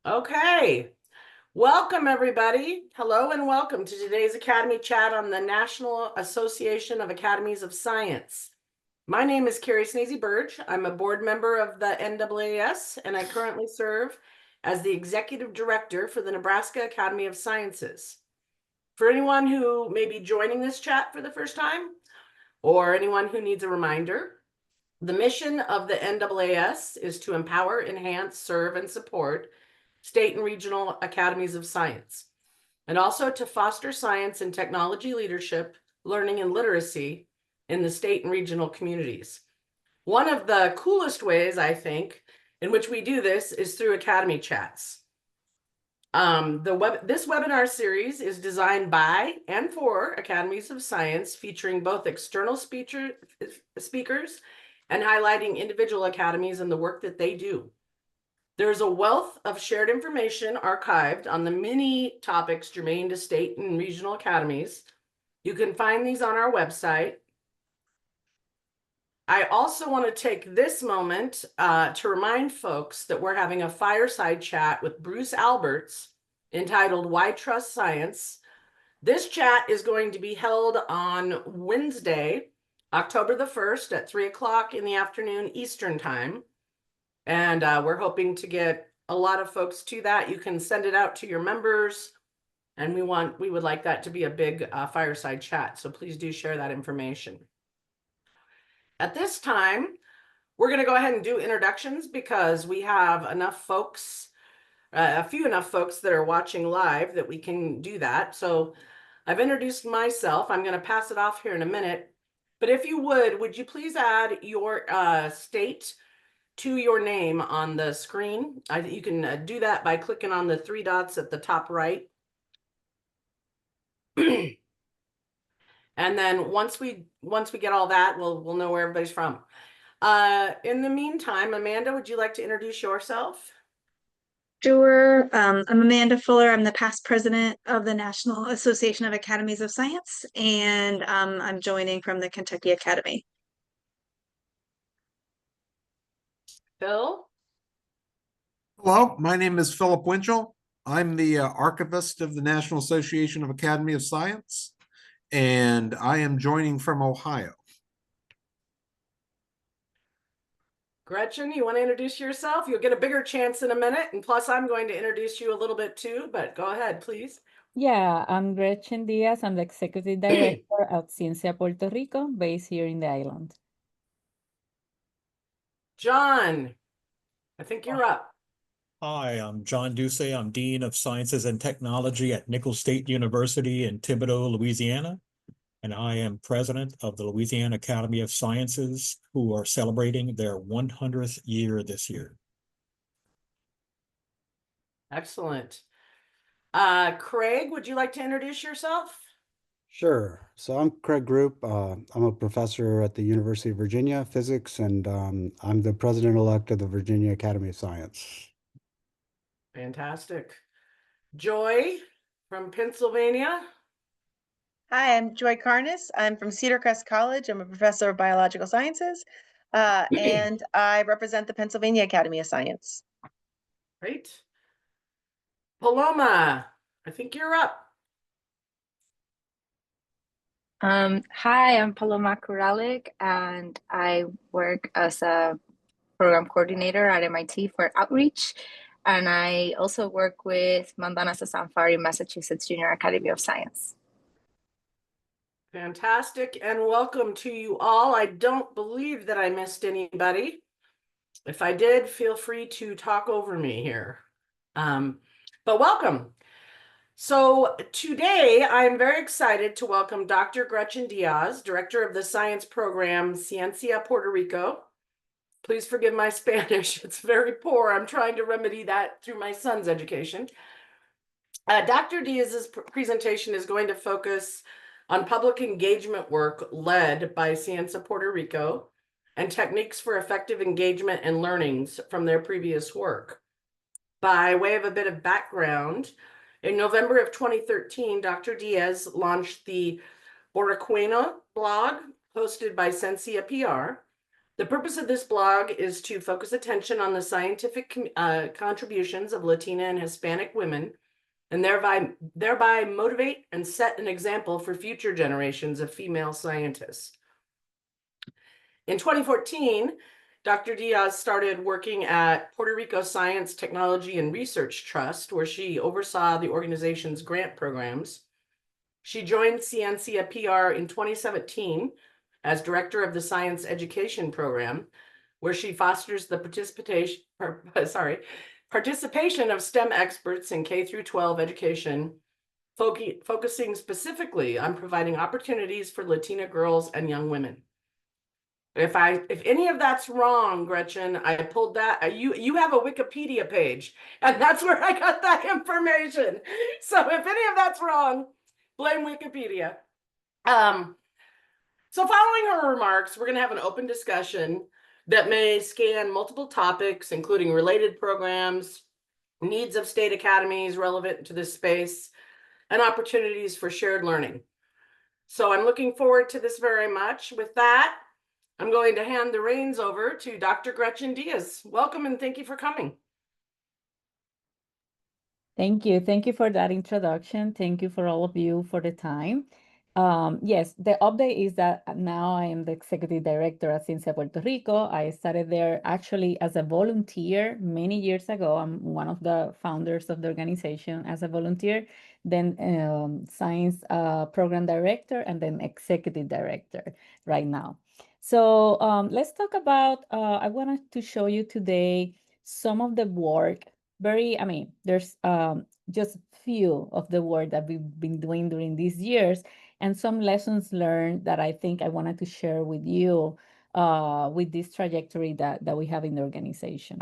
Okay, welcome everybody. Hello and welcome to today's Academy Chat on the National Association of Academies of Science. My name is Carrie Sneezy-Burge. I'm a board member of the NAAS, and I currently serve as the Executive Director for the Nebraska Academy of Sciences. For anyone who may be joining this chat for the first time, or anyone who needs a reminder, the mission of the NAAS is to empower, enhance, serve, and support state and regional academies of science, and also to foster science and technology leadership, learning, and literacy in the state and regional communities. One of the coolest ways, I think, in which we do this is through Academy Chats. This webinar series is designed by and for academies of science, featuring both external speakers and highlighting individual academies and the work that they do. There's a wealth of shared information archived on the many topics germane to state and regional academies. You can find these on our website. I also want to take this moment to remind folks that we're having a fireside chat with Bruce Alberts entitled Why Trust Science? This chat is going to be held on Wednesday, October the 1st at 3 o'clock in the afternoon Eastern Time. And we're hoping to get a lot of folks to that. You can send it out to your members, and we would like that to be a big fireside chat. So please do share that information. At this time, we're going to go ahead and do introductions because we have enough folks, a few enough folks that are watching live that we can do that. So I've introduced myself. I'm going to pass it off here in a minute. But if you would you please add your state to your name on the screen? You can do that by clicking on the three dots at the top right. And then once we get all that, we'll know where everybody's from. In the meantime, Amanda, would you like to introduce yourself? Sure. I'm Amanda Fuller. I'm the past president of the National Association of Academies of Science, and I'm joining from the Kentucky Academy. Phil? Hello, my name is Philip Winchell. I'm the archivist of the National Association of Academy of Science, and I am joining from Ohio. Gretchen, you want to introduce yourself? You'll get a bigger chance in a minute, and plus I'm going to introduce you a little bit too, but go ahead, please. Yeah, I'm Gretchen Diaz. I'm the Executive Director at Ciencia Puerto Rico, based here in the island. John, I think you're up. Hi, I'm John Ducey. I'm Dean of Sciences and Technology at Nicholls State University in Thibodaux, Louisiana. And I am president of the Louisiana Academy of Sciences, who are celebrating their 100th year this year. Excellent. Craig, would you like to introduce yourself? Sure. So I'm Craig Group. I'm a professor at the University of Virginia, physics, and I'm the president-elect of the Virginia Academy of Science. Fantastic. Joy from Pennsylvania. Hi, I'm Joy Carness. I'm from Cedar Crest College. I'm a professor of biological sciences, and I represent the Pennsylvania Academy of Science. Great. Paloma, I think you're up. Hi, I'm Paloma Kuralik, and I work as a program coordinator at MIT for outreach. And I also work with Mandana Sasanfari, Massachusetts Junior Academy of Science. Fantastic, and welcome to you all. I don't believe that I missed anybody. If I did, feel free to talk over me here. But welcome. So today I'm very excited to welcome Dr. Gretchen Diaz, Director of the Science Program, Ciencia Puerto Rico. Please forgive my Spanish, it's very poor. I'm trying to remedy that through my son's education. Dr. Diaz's presentation is going to focus on public engagement work led by Ciencia Puerto Rico and techniques for effective engagement and learnings from their previous work. By way of a bit of background, in November of 2013, Dr. Diaz launched the Boricua blog hosted by Ciencia PR, The purpose of this blog is to focus attention on the scientific contributions of Latina and Hispanic women, and thereby motivate and set an example for future generations of female scientists. In 2014, Dr. Diaz started working at Puerto Rico Science, Technology, and Research Trust, where she oversaw the organization's grant programs. She joined Ciencia PR in 2017 as director of the Science Education Program, where she fosters the participation of STEM experts in K through 12 education, focusing specifically on providing opportunities for Latina girls and young women. If any of that's wrong, Gretchen, I pulled that. You have a Wikipedia page, and that's where I got that information. So if any of that's wrong, blame Wikipedia. So following her remarks, we're going to have an open discussion that may scan multiple topics, including related programs, needs of state academies relevant to this space, and opportunities for shared learning. So I'm looking forward to this very much. With that, I'm going to hand the reins over to Dr. Gretchen Diaz. Welcome and thank you for coming. Thank you. Thank you for that introduction. Thank you for all of you for the time. Yes, the update is that now I am the executive director at Ciencia Puerto Rico. I started there actually as a volunteer many years ago. I'm one of the founders of the organization as a volunteer, then science program director, and then executive director right now. So let's talk about, I wanted to show you today some of the work, there's just few of the work that we've been doing during these years and some lessons learned that I think I wanted to share with you with this trajectory that we have in the organization.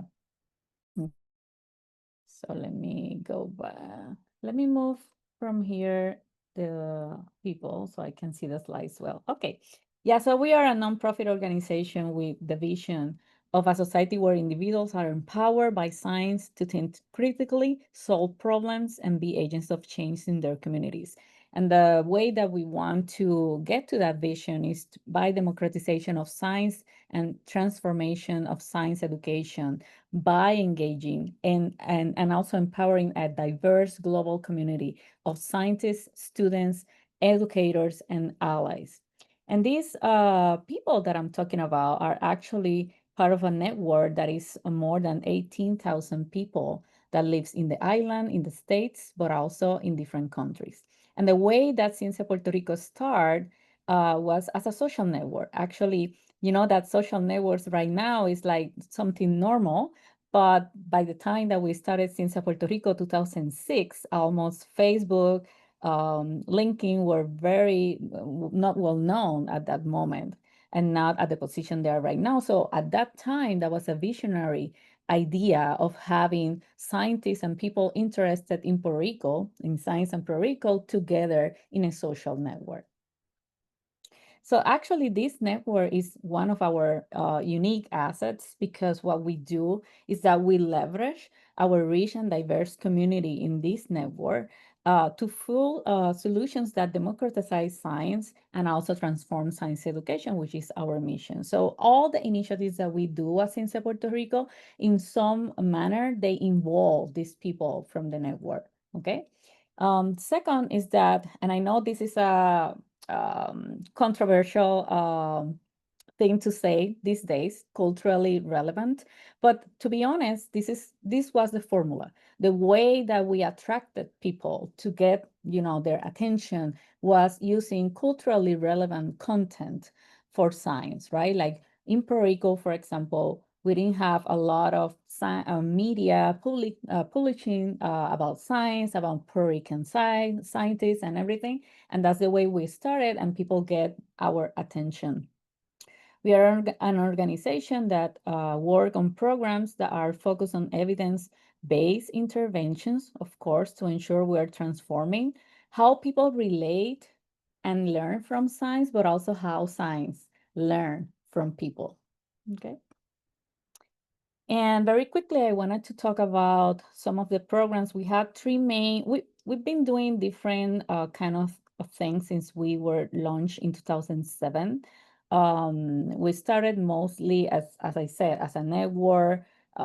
So let me go back. Let me move from here the people so I can see the slides well. Okay. Yeah, so we are a nonprofit organization with the vision of a society where individuals are empowered by science to think critically, solve problems, and be agents of change in their communities. And the way that we want to get to that vision is by democratization of science and transformation of science education by engaging and also empowering a diverse global community of scientists, students, educators, and allies. And these people that I'm talking about are actually part of a network that is more than 18,000 people that lives in the island, in the States, but also in different countries. And the way that Ciencia Puerto Rico started was as a social network. Actually, you know that social networks right now is like something normal, but by the time that we started Ciencia Puerto Rico 2006, almost Facebook, LinkedIn were very not well known at that moment and not at the position they are right now. So at that time, that was a visionary idea of having scientists and people interested in Puerto Rico, in science and Puerto Rico, together in a social network. So actually, this network is one of our unique assets because what we do is that we leverage our rich and diverse community in this network to full solutions that democratize science and also transform science education, which is our mission. So all the initiatives that we do at Ciencia Puerto Rico, in some manner, they involve these people from the network, okay? Second is that, and I know this is a controversial thing to say these days, culturally relevant. But to be honest, this was the formula. The way that we attracted people to get, their attention was using culturally relevant content for science, right? Like in Puerto Rico, for example, we didn't have a lot of media publishing about science, about Puerto Rican scientists and everything. And that's the way we started, and people get our attention. We are an organization that work on programs that are focused on evidence-based interventions, of course, to ensure we are transforming how people relate and learn from science, but also how science learn from people, okay? And very quickly, I wanted to talk about some of the programs. We had three main, we've been doing different kind of things since we were launched in 2007. we started mostly as I said, as a network,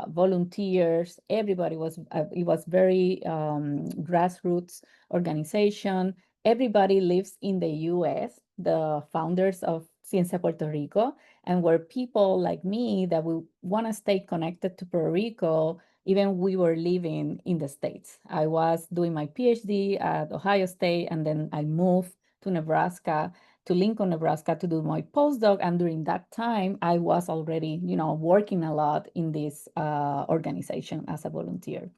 volunteers, everybody was, it was very grassroots organization. Everybody lives in the US, the founders of Ciencia Puerto Rico, and were people like me that we want to stay connected to Puerto Rico, even we were living in the States. I was doing my PhD at Ohio State, and then I moved to Nebraska, to Lincoln, Nebraska, to do my postdoc. And during that time, I was already, working a lot in this organization as a volunteer.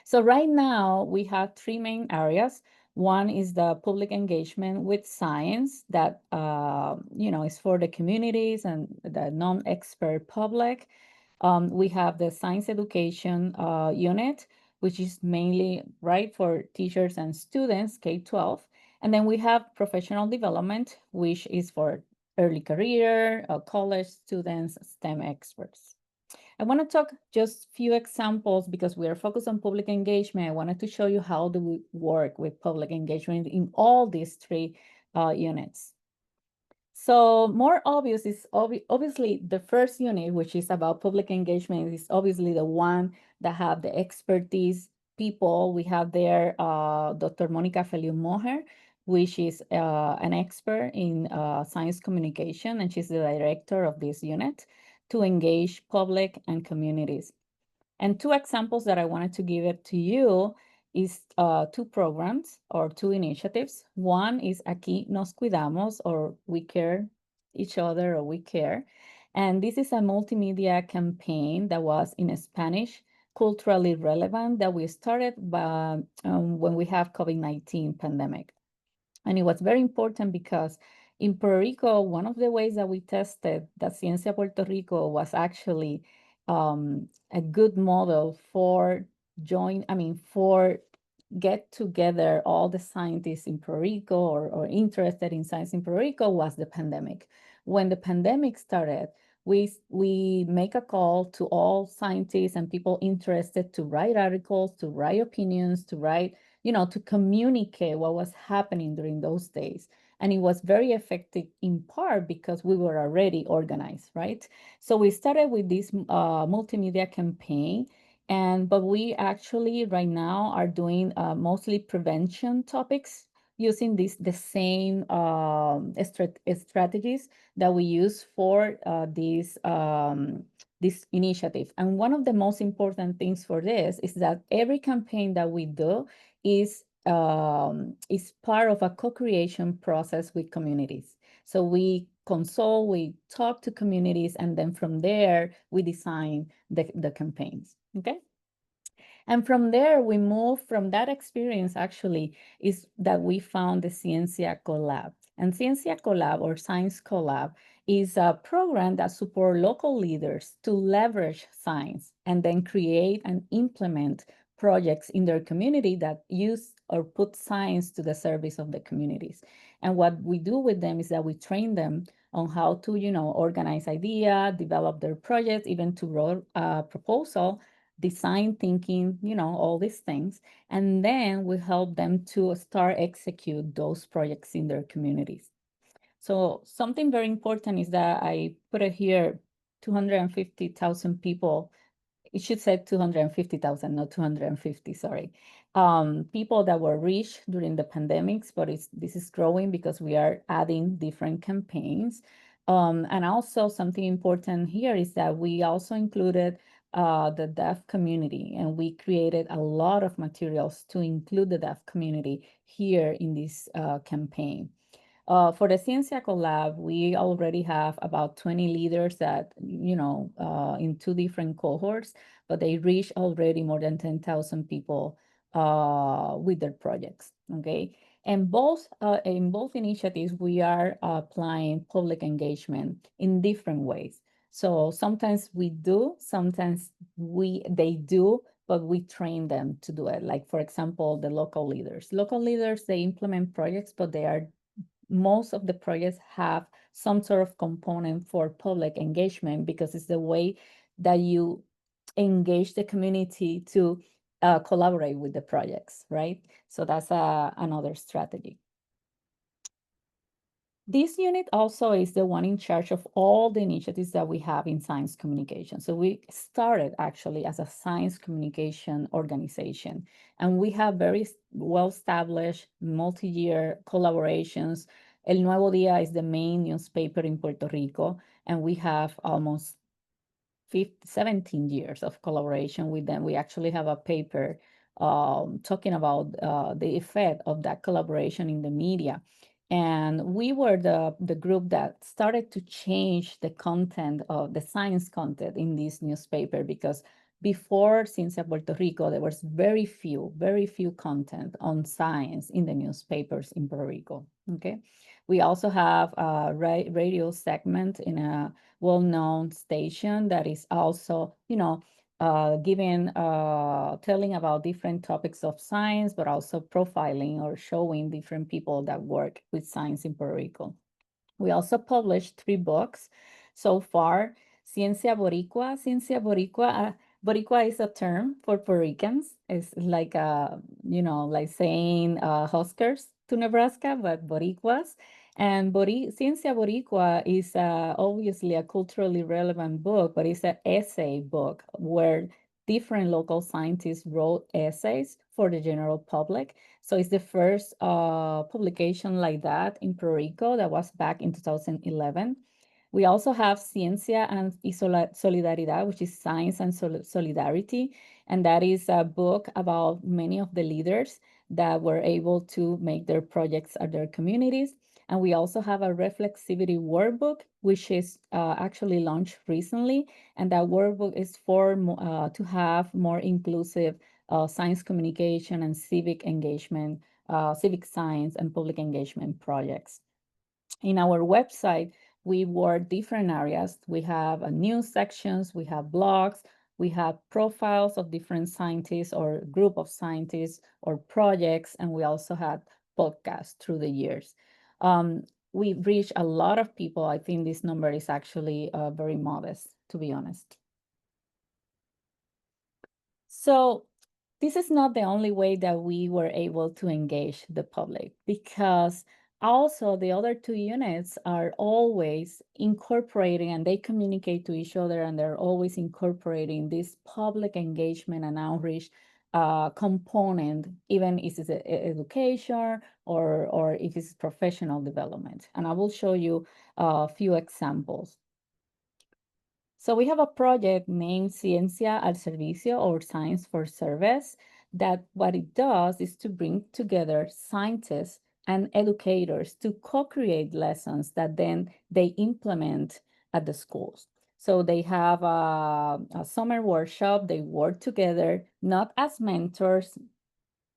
So right now we have three main areas. One is the public engagement with science that, is for the communities and the non-expert public. We have the science education unit, which is mainly for teachers and students, K-12. And then we have professional development, which is for early career, college students, STEM experts. I want to talk just few examples because we are focused on public engagement. I wanted to show you how do we work with public engagement in all these three units. So more obvious is obviously the first unit, which is about public engagement, is obviously the one that have the expertise people. We have there Dr. Monica Feliu-Moher, which is an expert in science communication, and she's the director of this unit to engage public and communities. And two examples that I wanted to give it to you is two programs or two initiatives. One is Aquí Nos Cuidamos, or We Care Each Other, or We Care. And this is a multimedia campaign that was in Spanish, culturally relevant, that we started by, when we have COVID-19 pandemic. And it was very important because in Puerto Rico, one of the ways that we tested that Ciencia Puerto Rico was actually a good model for get together all the scientists in Puerto Rico or interested in science in Puerto Rico was the pandemic. When the pandemic started, we make a call to all scientists and people interested to write articles, to write opinions, to write, to communicate what was happening during those days. And it was very effective in part because we were already organized, right? So we started with this multimedia campaign, but we actually right now are doing mostly prevention topics using the same strategies that we use for this initiative. And one of the most important things for this is that every campaign that we do is part of a co-creation process with communities. So we consult, we talk to communities, and then from there, we design the campaigns, okay? And from there, we move from that experience actually is that we found the Ciencia Collab. And Ciencia Collab or Science Collab is a program that supports local leaders to leverage science and then create and implement projects in their community that use or put science to the service of the communities. And what we do with them is that we train them on how to, organize idea, develop their projects, even to write a proposal, design thinking, all these things. And then we help them to start execute those projects in their communities. So something very important is that I put it here, 250,000 people. It should say 250,000, not 250, sorry. People that were reached during the pandemics, but this is growing because we are adding different campaigns. And also something important here is that we also included the deaf community, and we created a lot of materials to include the deaf community here in this campaign. For the Ciencia Collab, we already have about 20 leaders that, in two different cohorts, but they reach already more than 10,000 people with their projects, okay? And in both initiatives, we are applying public engagement in different ways. So sometimes we do, sometimes they do, but we train them to do it. Like, for example, the local leaders. Local leaders, they implement projects, but most of the projects have some sort of component for public engagement because it's the way that you engage the community to collaborate with the projects, right? So that's another strategy. This unit also is the one in charge of all the initiatives that we have in science communication. So we started actually as a science communication organization, and we have very well-established multi-year collaborations. El Nuevo Día is the main newspaper in Puerto Rico, and we have almost 17 years of collaboration with them. We actually have a paper talking about the effect of that collaboration in the media. And we were the group that started to change the content of the science content in this newspaper, because before Ciencia Puerto Rico, there was very few content on science in the newspapers in Puerto Rico, okay? We also have a radio segment in a well-known station that is also, telling about different topics of science, but also profiling or showing different people that work with science in Puerto Rico. We also published 3 books so far. Ciencia Boricua. Boricua is a term for Puerto Ricans. It's like, like saying Huskers to Nebraska, but Boricuas. And Ciencia Boricua is obviously a culturally relevant book, but it's an essay book where different local scientists wrote essays for the general public. So it's the first publication like that in Puerto Rico. That was back in 2011. We also have Ciencia y Solidaridad, which is Science and Solidarity. And that is a book about many of the leaders that were able to make their projects at their communities. And we also have a reflexivity workbook, which is actually launched recently. And that workbook is for to have more inclusive science communication and civic engagement, civic science and public engagement projects. In our website, we work different areas. We have news sections, we have blogs, we have profiles of different scientists or group of scientists or projects, and we also had podcasts through the years. We've reached a lot of people. I think this number is actually very modest, to be honest. So this is not the only way that we were able to engage the public, because also the other 2 units are always incorporating, and they communicate to each other, and they're always incorporating this public engagement and outreach component, even if it's education or if it's professional development. And I will show you a few examples. So we have a project named Ciencia al Servicio, or Science for Service, that what it does is to bring together scientists and educators to co-create lessons that then they implement at the schools. So they have a summer workshop, they work together, not as mentors,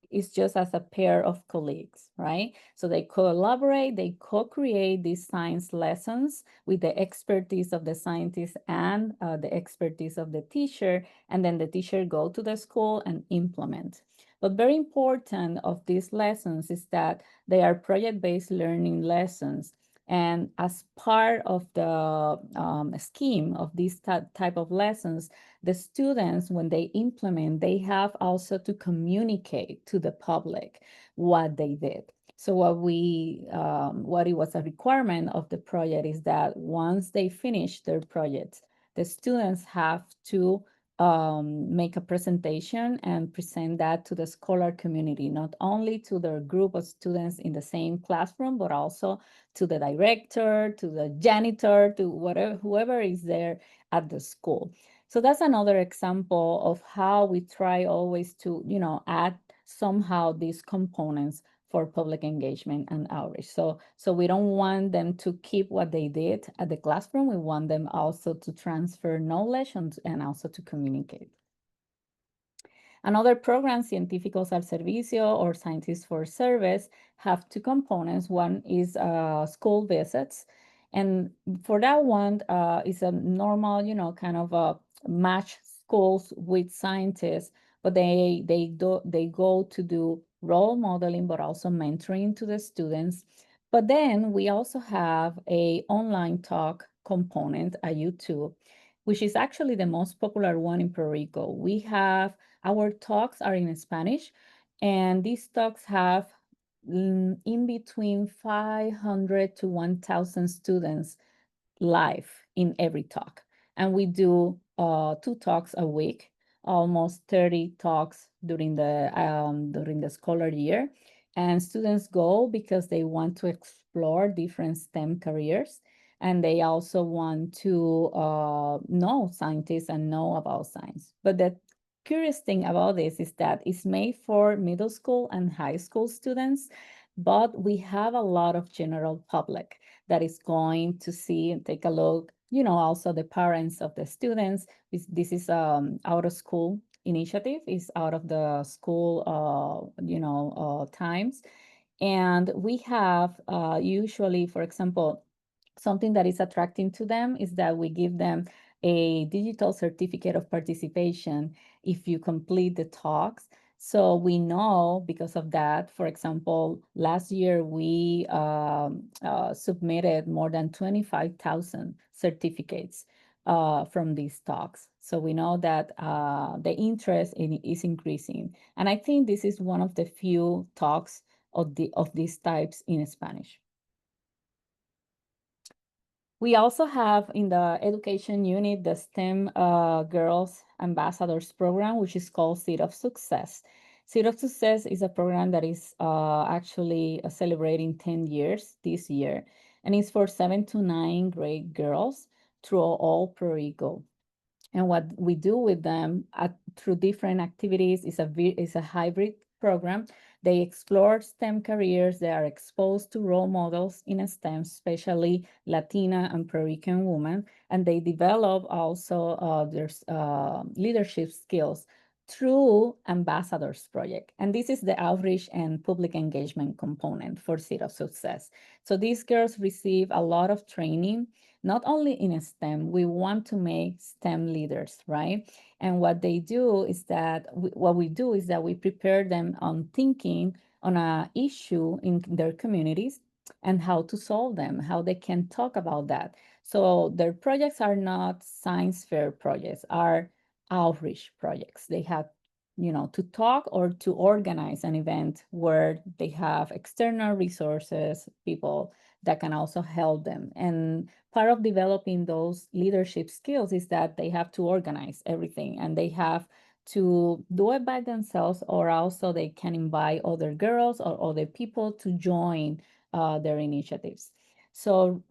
it's just as a pair of colleagues, right? So they collaborate, they co-create these science lessons with the expertise of the scientist and the expertise of the teacher, and then the teacher go to the school and implement. But very important of these lessons is that they are project-based learning lessons. And as part of the scheme of these type of lessons, the students, when they implement, they have also to communicate to the public what they did. So what it was a requirement of the project is that once they finish their project, the students have to make a presentation and present that to the scholar community, not only to their group of students in the same classroom, but also to the director, to the janitor, to whoever is there at the school. So that's another example of how we try always to, add somehow these components for public engagement and outreach. So we don't want them to keep what they did at the classroom. We want them also to transfer knowledge and also to communicate. Another program, Científicos al Servicio, or Scientists for Service, have 2 components. One is school visits. And for that one, is a normal, kind of match schools with scientists, but they go to do role modeling, but also mentoring to the students. But then we also have a online talk component at YouTube, which is actually the most popular one in Puerto Rico. Our talks are in Spanish, and these talks have in between 500 to 1,000 students live in every talk. And we do 2 talks a week, almost 30 talks during the scholar year. And students go because they want to explore different STEM careers. And they also want to know scientists and know about science. But the curious thing about this is that it's made for middle school and high school students, but we have a lot of general public that is going to see and take a look. Also the parents of the students. This is out of school initiative, is out of the school, times. And we have usually, for example, something that is attracting to them is that we give them a digital certificate of participation if you complete the talks. So we know because of that, for example, last year we submitted more than 25,000 certificates from these talks. So we know that the interest is increasing. And I think this is one of the few talks of these types in Spanish. We also have in the education unit the STEM Girls Ambassadors program, which is called Seed of Success. Seed of Success is a program that is actually celebrating 10 years this year, and it's for 7 to 9 grade girls through all Puerto Rico. And what we do with them through different activities is a hybrid program. They explore STEM careers. They are exposed to role models in STEM, especially Latina and Puerto Rican women, and they develop also their leadership skills through Ambassadors Project. And this is the outreach and public engagement component for Seed of Success. So these girls receive a lot of training, not only in STEM. We want to make STEM leaders, right? And what they do is that we prepare them on thinking on an issue in their communities and how to solve them, how they can talk about that. So their projects are not science fair projects, are outreach projects. They have to talk or to organize an event where they have external resources, people that can also help them. And part of developing those leadership skills is that they have to organize everything, and they have to do it by themselves, or also they can invite other girls or other people to join their initiatives. So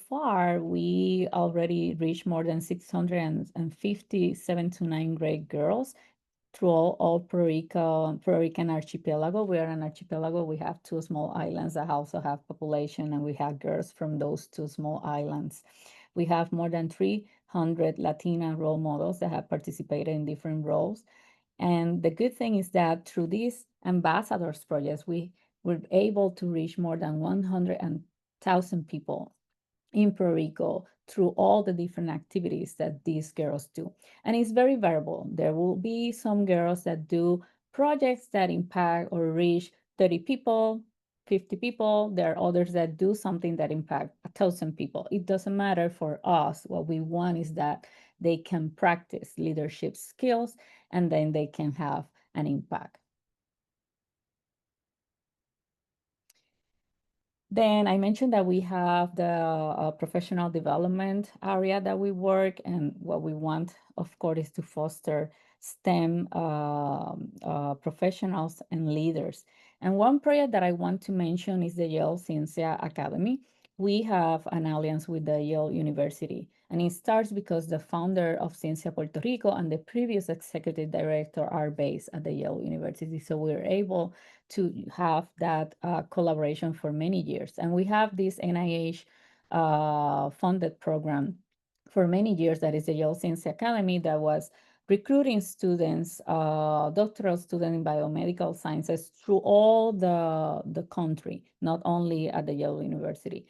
far, we already reached more than 650 7 to 9 grade girls through all Puerto Rican archipelago. We are an archipelago. We have 2 small islands that also have population, and we have girls from those 2 small islands. We have more than 300 Latina role models that have participated in different roles. And the good thing is that through these ambassadors projects, we were able to reach more than 100,000 people in Puerto Rico through all the different activities that these girls do. And it's very variable. There will be some girls that do projects that impact or reach 30 people, 50 people. There are others that do something that impact 1,000 people. It doesn't matter for us. What we want is that they can practice leadership skills, and then they can have an impact. Then I mentioned that we have the professional development area that we work, and what we want, of course, is to foster STEM professionals and leaders. And one project that I want to mention is the Yale Ciencia Academy. We have an alliance with the Yale University, and it starts because the founder of Ciencia Puerto Rico and the previous executive director are based at the Yale University. So we're able to have that collaboration for many years. And we have this NIH funded program for many years that is the Yale Ciencia Academy that was recruiting students, doctoral students in biomedical sciences through all the country, not only at the Yale University.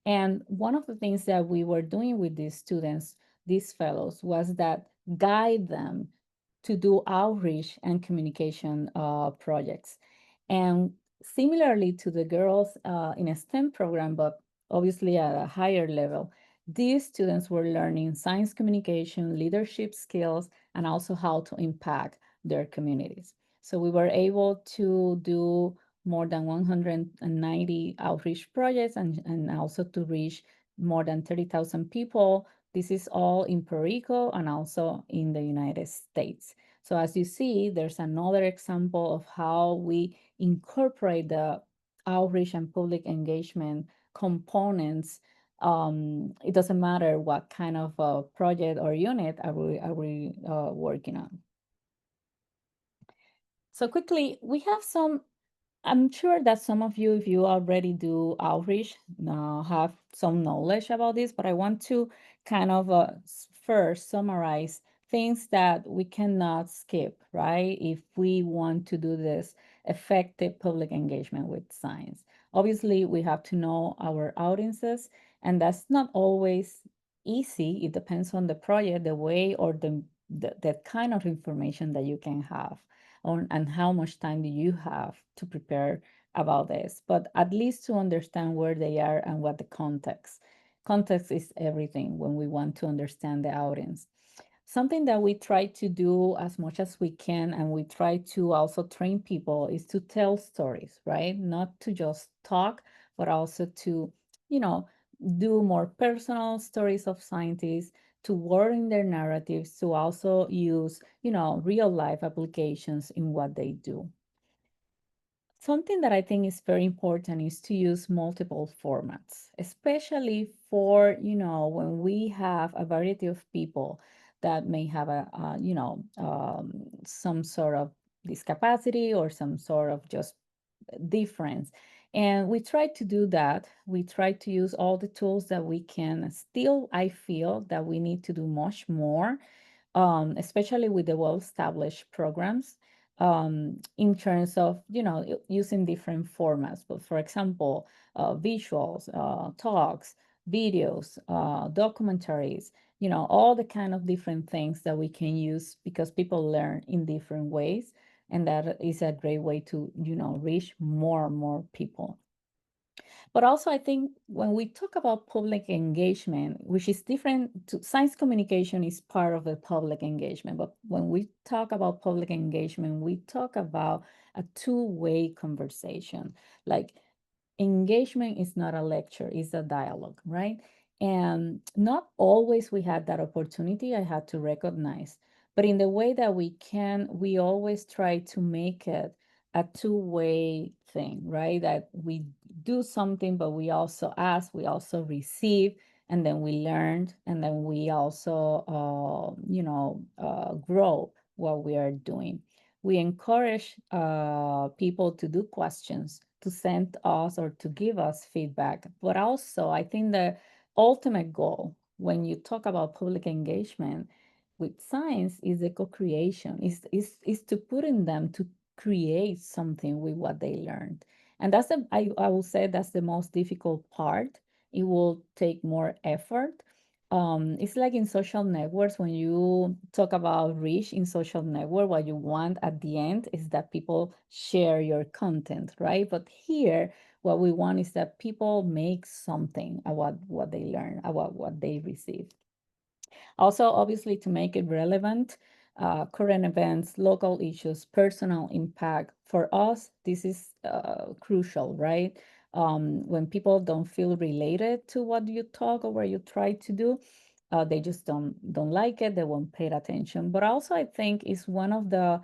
And one of the things that we were doing with these students, these fellows, was that guide them to do outreach and communication projects. And similarly to the girls in a STEM program, but obviously at a higher level, these students were learning science communication, leadership skills, and also how to impact their communities. So we were able to do more than 190 outreach projects and also to reach more than 30,000 people. This is all in Puerto Rico and also in the United States. So as you see, there's another example of how we incorporate the outreach and public engagement components. It doesn't matter what kind of a project or unit are we working on. So quickly, we have some, I'm sure that some of you, if you already do outreach, have some knowledge about this, but I want to kind of first summarize things that we cannot skip, right? If we want to do this effective public engagement with science. Obviously, we have to know our audiences, and that's not always easy. It depends on the project, the way, or the kind of information that you can have on, and how much time do you have to prepare about this, but at least to understand where they are and what the context. Context is everything when we want to understand the audience. Something that we try to do as much as we can, and we try to also train people, is to tell stories, right? Not to just talk, but also to, you know, do more personal stories of scientists, to word their narratives, to also use, you know, real life applications in what they do. Something that I think is very important is to use multiple formats, especially for, you know, when we have a variety of people that may have some sort of discapacity or some sort of just difference. And we try to do that. We try to use all the tools that we can. Still, I feel that we need to do much more, especially with the well-established programs, in terms of, you know, using different formats. But for example, visuals, talks, videos, documentaries, you know, all the kind of different things that we can use, because people learn in different ways. And that is a great way to, you know, reach more and more people. But also, I think when we talk about public engagement, which is different to science communication, is part of the public engagement. But when we talk about public engagement, we talk about a two-way conversation. Like, engagement is not a lecture, it's a dialogue, right? And not always we had that opportunity, I had to recognize. But in the way that we can, we always try to make it a two-way thing, right? That we do something, but we also ask, we also receive, and then we learn, and then we also, grow what we are doing. We encourage people to do questions, to send us or to give us feedback. But also, I think the ultimate goal when you talk about public engagement with science is the co-creation, is to put in them to create something with what they learned. And that's I will say that's the most difficult part. It will take more effort. It's like in social networks, when you talk about reach in social network, what you want at the end is that people share your content, right? But here, what we want is that people make something about what they learn, about what they receive. Also, obviously, to make it relevant, current events, local issues, personal impact. For us, this is crucial, right? When people don't feel related to what you talk or what you try to do, they just don't like it, they won't pay attention. But also, I think it's one of the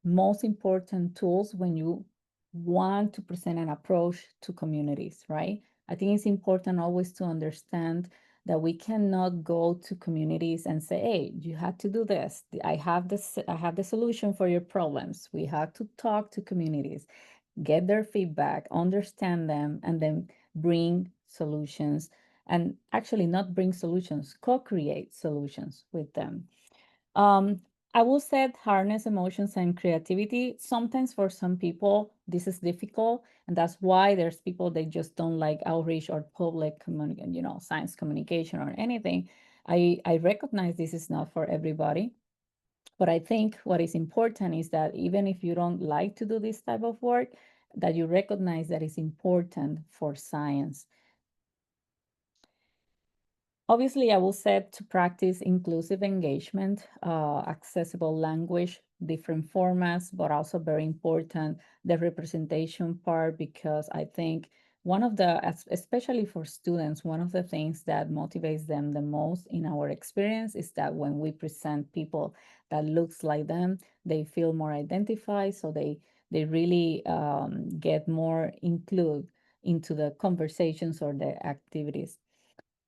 most important tools when you want to present an approach to communities, right? I think it's important always to understand that we cannot go to communities and say, hey, you have to do this. I have the solution for your problems. We have to talk to communities, get their feedback, understand them, and then bring solutions. And actually not bring solutions, co-create solutions with them. I will say harness emotions and creativity. Sometimes for some people, this is difficult. And that's why there's people that just don't like outreach or public science communication or anything. I recognize this is not for everybody. But I think what is important is that even if you don't like to do this type of work, that you recognize that it's important for science. Obviously, I will say to practice inclusive engagement, accessible language, different formats, but also very important, the representation part, because I think one of the, especially for students, one of the things that motivates them the most in our experience is that when we present people that looks like them, they feel more identified, so they really get more included into the conversations or the activities.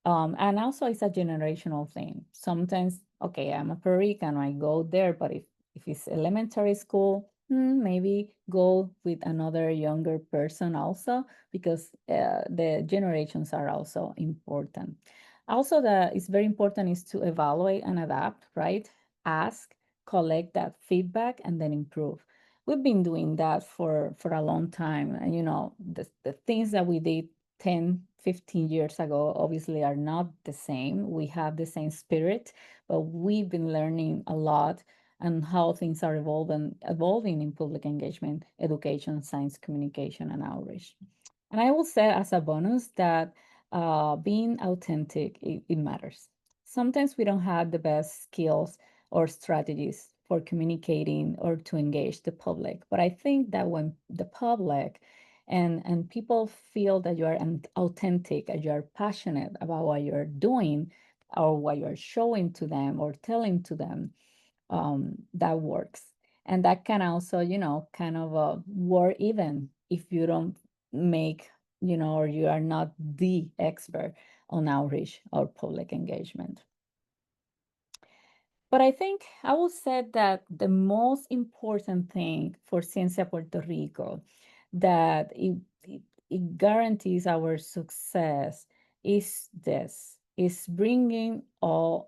And also it's a generational thing. Sometimes, okay, I'm a Puerto Rican, I go there, but if it's elementary school, maybe go with another younger person also, because the generations are also important. Also, it's very important is to evaluate and adapt, right? Ask, collect that feedback, and then improve. We've been doing that for a long time. And the things that we did 10, 15 years ago obviously are not the same. We have the same spirit, but we've been learning a lot and how things are evolving in public engagement, education, science communication, and outreach. And I will say as a bonus that being authentic, it matters. Sometimes we don't have the best skills or strategies for communicating or to engage the public. But I think that when the public and people feel that you are authentic and you are passionate about what you're doing or what you're showing to them or telling to them, that works. And that can also, kind of work even if you don't make, or you are not the expert on outreach or public engagement. But I think I will say that the most important thing for Ciencia Puerto Rico, that it guarantees our success, is bringing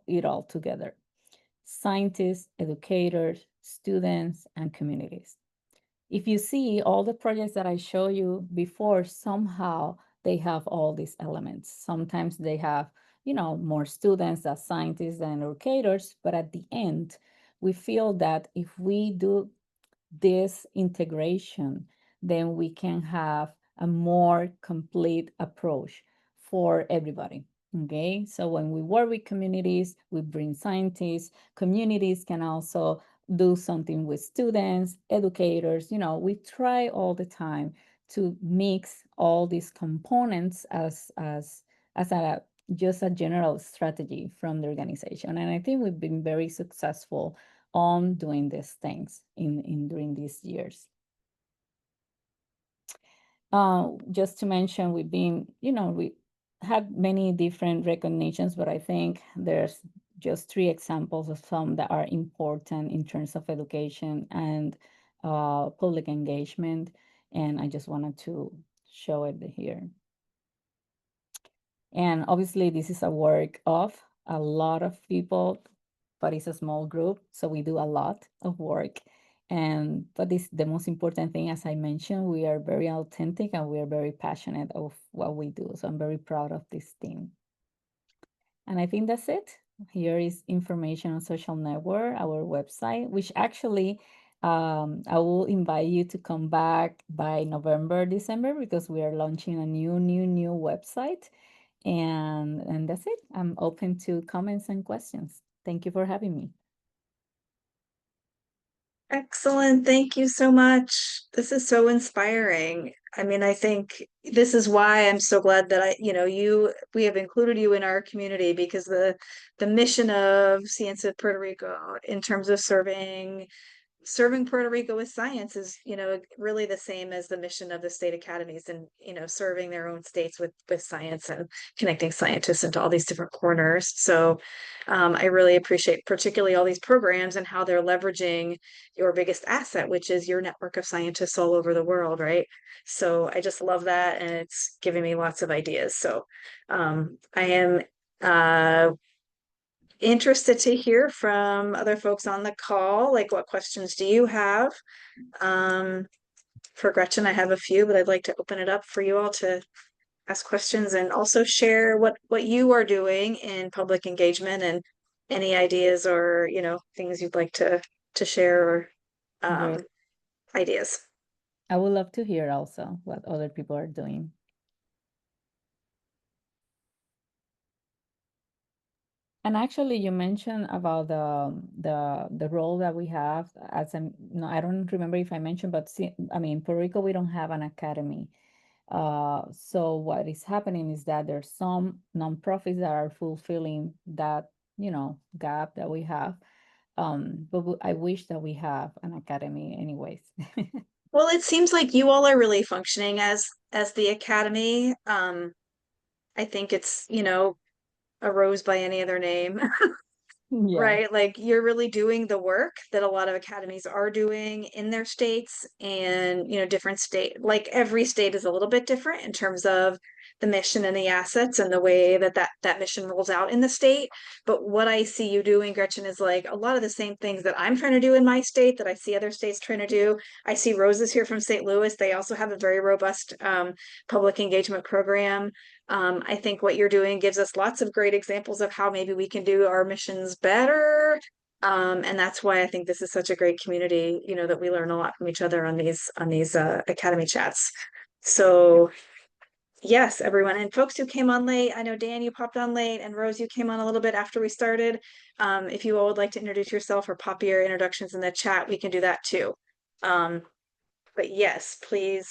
it all together. Scientists, educators, students, and communities. If you see all the projects that I showed you before, somehow they have all these elements. Sometimes they have, more students than scientists and educators, but at the end, we feel that if we do this integration, then we can have a more complete approach for everybody. Okay, so when we work with communities, we bring scientists, communities can also do something with students, educators, we try all the time to mix all these components as just a general strategy from the organization. And I think we've been very successful on doing these things during these years. Just to mention, we've been, we had many different recognitions, but I think there's just 3 examples of some that are important in terms of education and public engagement. And I just wanted to show it here. And obviously this is a work of a lot of people, but it's a small group, so we do a lot of work. But the most important thing, as I mentioned, we are very authentic and we are very passionate of what we do. So I'm very proud of this team. And I think that's it. Here is information on social network, our website, which actually I will invite you to come back by November, December, because we are launching a new website. And that's it. I'm open to comments and questions. Thank you for having me. Excellent. Thank you so much. This is so inspiring. I mean, I think this is why I'm so glad that we have included you in our community, because the mission of Ciencia Puerto Rico in terms of serving Puerto Rico with science is, really the same as the mission of the state academies, and, serving their own states with science and connecting scientists into all these different corners. So I really appreciate particularly all these programs and how they're leveraging your biggest asset, which is your network of scientists all over the world, right? So I just love that, and it's giving me lots of ideas. So I am interested to hear from other folks on the call, like what questions do you have? For Gretchen, I have a few, but I'd like to open it up for you all to ask questions and also share what you are doing in public engagement and any ideas or, things you'd like to share or Great. ideas. I would love to hear also what other people are doing. And actually, you mentioned about the role that we have as a, no, I don't remember if I mentioned, but I mean, Puerto Rico, we don't have an academy. So what is happening is that there's some nonprofits that are fulfilling that, gap that we have. But I wish that we have an academy anyways. Well, it seems like you all are really functioning as the academy. I think it's, a rose by any other name. Yeah. Right? Like you're really doing the work that a lot of academies are doing in their states, and different state, like every state is a little bit different in terms of the mission and the assets and the way that mission rolls out in the state. But what I see you doing, Gretchen, is like a lot of the same things that I'm trying to do in my state that I see other states trying to do. I see Roses here from St. Louis. They also have a very robust public engagement program. I think what you're doing gives us lots of great examples of how maybe we can do our missions better. And that's why I think this is such a great community, that we learn a lot from each other on these academy chats. So yes, everyone, and folks who came on late, I know Dan, you popped on late, and Rose, you came on a little bit after we started. If you all would like to introduce yourself or pop your introductions in the chat, we can do that too. But yes, please.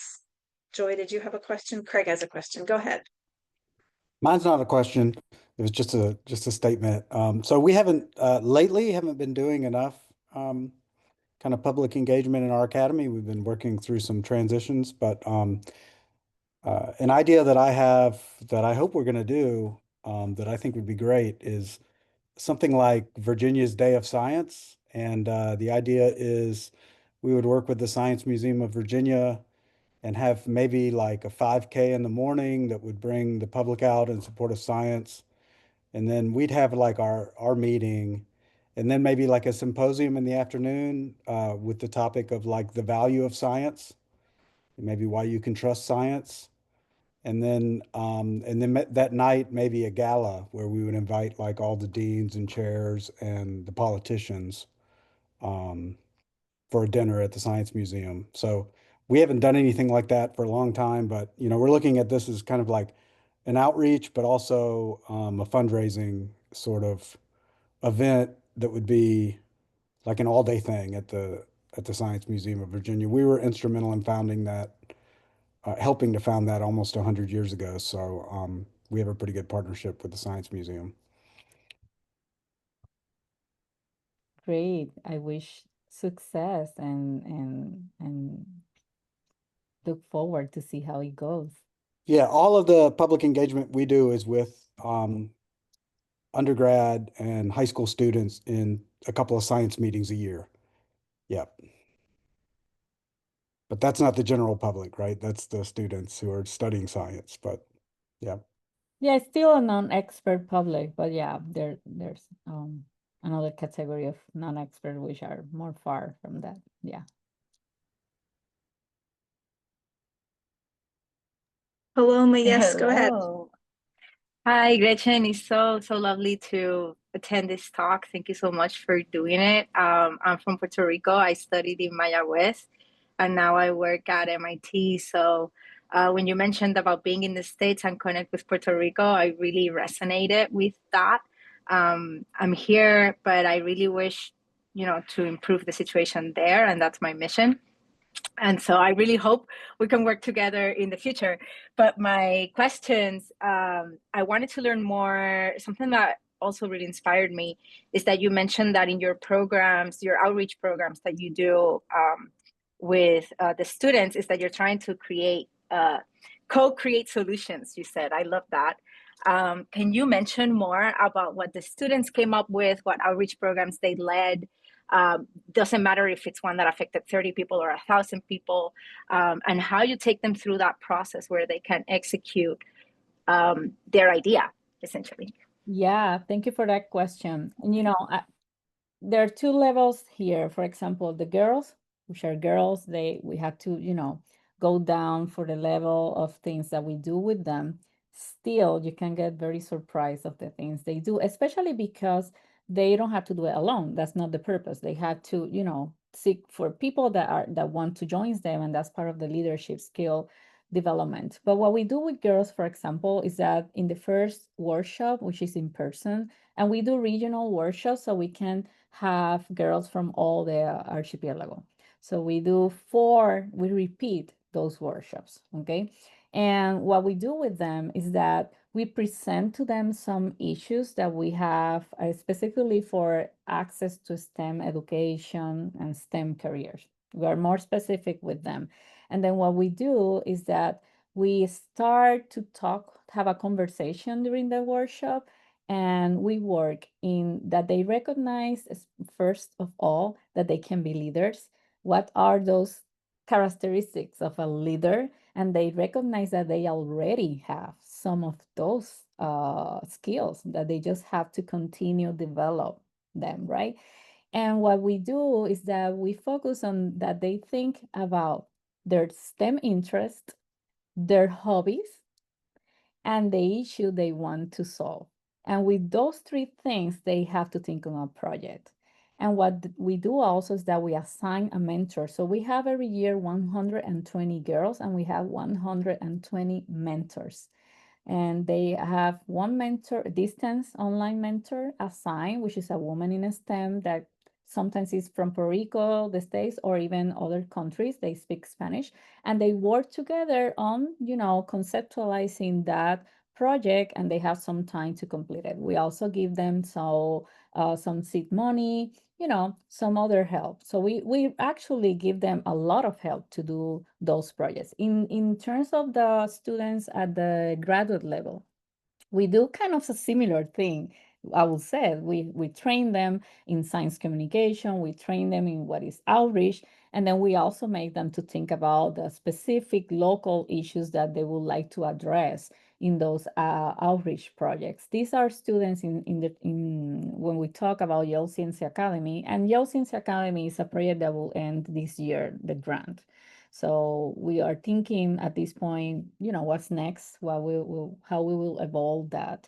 Joy, did you have a question? Craig has a question. Go ahead. Mine's not a question. It was just a statement. So we haven't lately haven't been doing enough kind of public engagement in our academy. We've been working through some transitions, but an idea that I have that I hope we're going to do that I think would be great is something like Virginia's Day of Science. And the idea is we would work with the Science Museum of Virginia and have maybe like a 5K in the morning that would bring the public out in support of science. And then we'd have like our meeting, and then maybe like a symposium in the afternoon with the topic of like the value of science, and maybe why you can trust science. And then that night, maybe a gala where we would invite like all the deans and chairs and the politicians for a dinner at the Science Museum. So we haven't done anything like that for a long time, but we're looking at this as kind of like an outreach, but also a fundraising sort of event that would be like an all-day thing at the Science Museum of Virginia. We were instrumental in founding that, helping to found that almost 100 years ago. So we have a pretty good partnership with the Science Museum. Great. I wish success and look forward to see how it goes. Yeah, all of the public engagement we do is with undergrad and high school students in a couple of science meetings a year. Yep. But that's not the general public, right? That's the students who are studying science, but yeah. Yeah, it's still a non-expert public, but yeah, there's another category of non-expert which are more far from that. Yeah. Paloma, yes, go ahead. Hello. Hi, Gretchen. It's so lovely to attend this talk. Thank you so much for doing it. I'm from Puerto Rico. I studied in Mayagüez, and now I work at MIT. So when you mentioned about being in the States and connect with Puerto Rico, I really resonated with that. I'm here, but I really wish, to improve the situation there, and that's my mission. And so I really hope we can work together in the future. But my questions, I wanted to learn more. Something that also really inspired me is that you mentioned that in your programs, your outreach programs that you do with the students, is that you're trying to co-create solutions, you said. I love that. Can you mention more about what the students came up with, what outreach programs they led? Doesn't matter if it's one that affected 30 people or 1,000 people, and how you take them through that process where they can execute their idea, essentially. Yeah, thank you for that question. And there are two levels here. For example, the girls, which are girls, we have to, go down for the level of things that we do with them. Still, you can get very surprised of the things they do, especially because they don't have to do it alone. That's not the purpose. They have to, seek for people that want to join them, and that's part of the leadership skill development. But what we do with girls, for example, is that in the first workshop, which is in person, And we do regional workshops so we can have girls from all the archipelago. So we repeat those workshops, okay? And what we do with them is that we present to them some issues that we have specifically for access to STEM education and STEM careers. We are more specific with them. And then what we do is that we start to have a conversation during the workshop, and we work in that they recognize, first of all, that they can be leaders. What are those characteristics of a leader? And they recognize that they already have some of those skills, that they just have to continue develop them, right? And what we do is that we focus on that they think about their STEM interest, their hobbies, and the issue they want to solve. And with those three things, they have to think on a project. And what we do also is that we assign a mentor. So we have every year 120 girls, and we have 120 mentors. And they have one mentor, distance online mentor assigned, which is a woman in STEM that sometimes is from Puerto Rico, the States, or even other countries. They speak Spanish, and they work together on, conceptualizing that project, and they have some time to complete it. We also give them some seed money, some other help. So we actually give them a lot of help to do those projects. In terms of the students at the graduate level, we do kind of a similar thing. I will say we train them in science communication, we train them in what is outreach, and then we also make them to think about the specific local issues that they would like to address in those outreach projects. These are students when we talk about Yale Science Academy, and Yale Science Academy is a project that will end this year, the grant. So we are thinking at this point, what's next, how we will evolve that.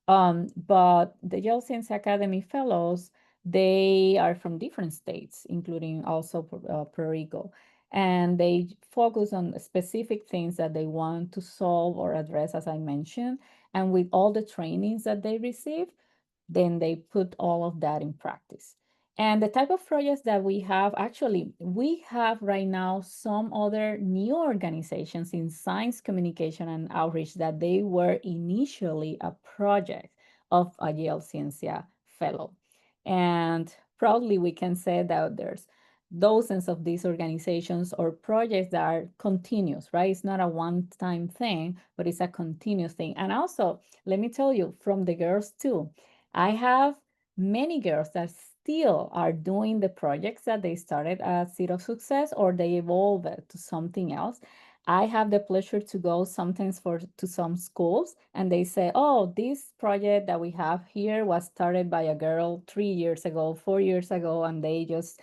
But the Yale Science Academy fellows, they are from different states, including also Puerto Rico. And they focus on specific things that they want to solve or address, as I mentioned. And with all the trainings that they receive, then they put all of that in practice. And the type of projects that we have, actually, we have right now some other new organizations in science communication and outreach that they were initially a project of a Yale Ciencia fellow. And proudly, we can say that there's dozens of these organizations or projects that are continuous, right? It's not a one-time thing, but it's a continuous thing. And also, let me tell you, from the girls too, I have many girls that still are doing the projects that they started at Seed of Success, or they evolve it to something else. I have the pleasure to go sometimes to some schools, and they say, oh, this project that we have here was started by a girl 3 years ago, 4 years ago, and they just,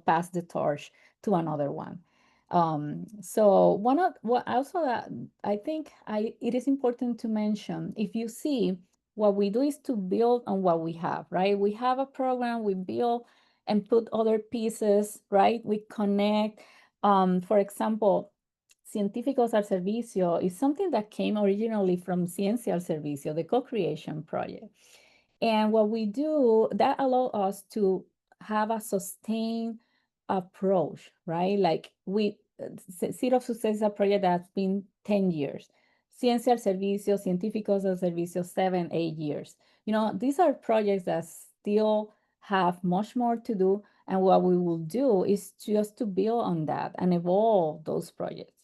pass the torch to another one. So one of what also that I think it is important to mention, if you see, what we do is to build on what we have, right? We have a program, we build and put other pieces, right? We connect. For example, Científicos al Servicio is something that came originally from Ciencia al Servicio, the co-creation project. And what we do, that allows us to have a sustained approach, right? Like Seed of Success is a project that's been 10 years. Ciencia al Servicio, Científicos al Servicio, 7, 8 years. These are projects that still have much more to do. And what we will do is just to build on that and evolve those projects.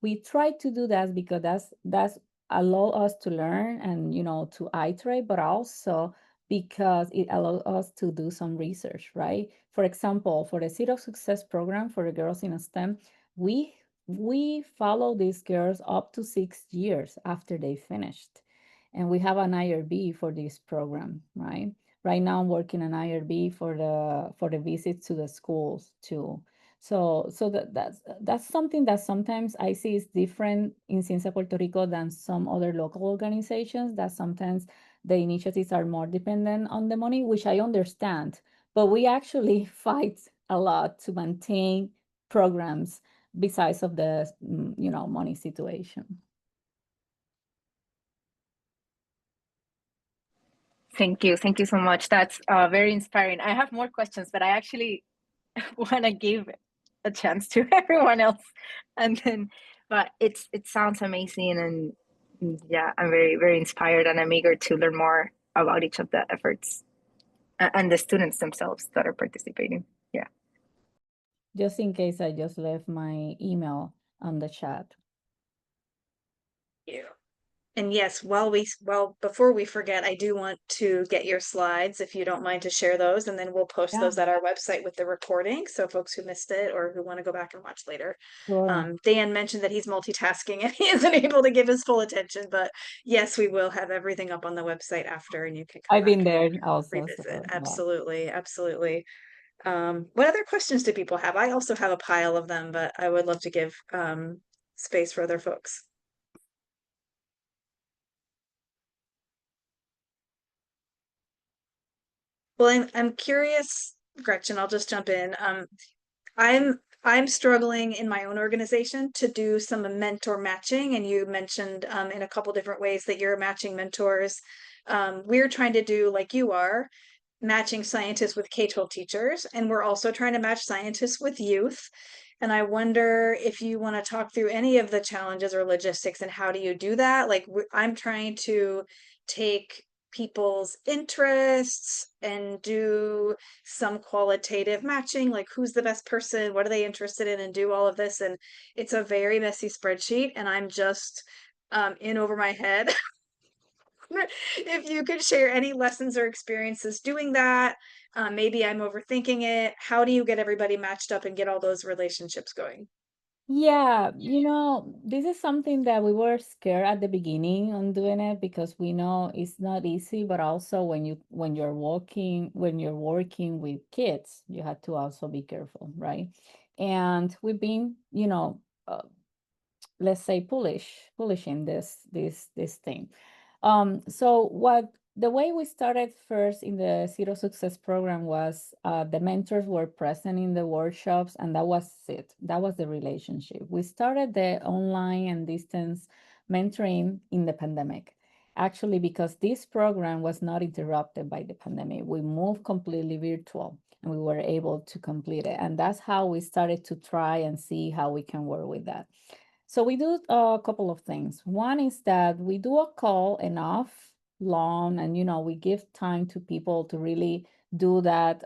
We try to do that because that's allow us to learn and, to iterate, but also because it allows us to do some research, right? For example, for the Seed of Success program for the girls in STEM, we follow these girls up to 6 years after they finished. And we have an IRB for this program, right? Right now I'm working on IRB for the visits to the schools too. So that's something that sometimes I see is different in Ciencia Puerto Rico than some other local organizations, that sometimes the initiatives are more dependent on the money, which I understand, but we actually fight a lot to maintain programs besides of the money situation. Thank you. Thank you so much. That's very inspiring. I have more questions, but I actually want to give a chance to everyone else. And then, but it sounds amazing. And yeah, I'm very, very inspired, and I'm eager to learn more about each of the efforts and the students themselves that are participating. Yeah. Just in case, I just left my email on the chat. you. And yes, before we forget, I do want to get your slides, if you don't mind to share those, and then we'll post Yeah. those at our website with the recording. So folks who missed it or who want to go back and watch later. Sure. Dan mentioned that he's multitasking and he isn't able to give his full attention, but yes, we will have everything up on the website after, and you can come I've been back and there also. revisit. So, yeah. Absolutely, absolutely. What other questions do people have? I also have a pile of them, but I would love to give space for other folks. Well, I'm curious, Gretchen, I'll just jump in. I'm struggling in my own organization to do some mentor matching, and you mentioned in a couple different ways that you're matching mentors. We're trying to do, like you are, matching scientists with K-12 teachers, and we're also trying to match scientists with youth. And I wonder if you want to talk through any of the challenges or logistics and how do you do that? Like I'm trying to take people's interests and do some qualitative matching, like who's the best person, what are they interested in, and do all of this. And it's a very messy spreadsheet, and I'm just in over my head. If you could share any lessons or experiences doing that, maybe I'm overthinking it. How do you get everybody matched up and get all those relationships going? Yeah, this is something that we were scared at the beginning on doing it because we know it's not easy, but also when you're working with kids, you have to also be careful, right? And we've been, let's say polishing this thing. So the way we started first in the Zero Success program was the mentors were present in the workshops, and that was it. That was the relationship. We started the online and distance mentoring in the pandemic, actually, because this program was not interrupted by the pandemic. We moved completely virtual, and we were able to complete it. And that's how we started to try and see how we can work with that. So we do a couple of things. One is that we do a call enough long, and we give time to people to really do that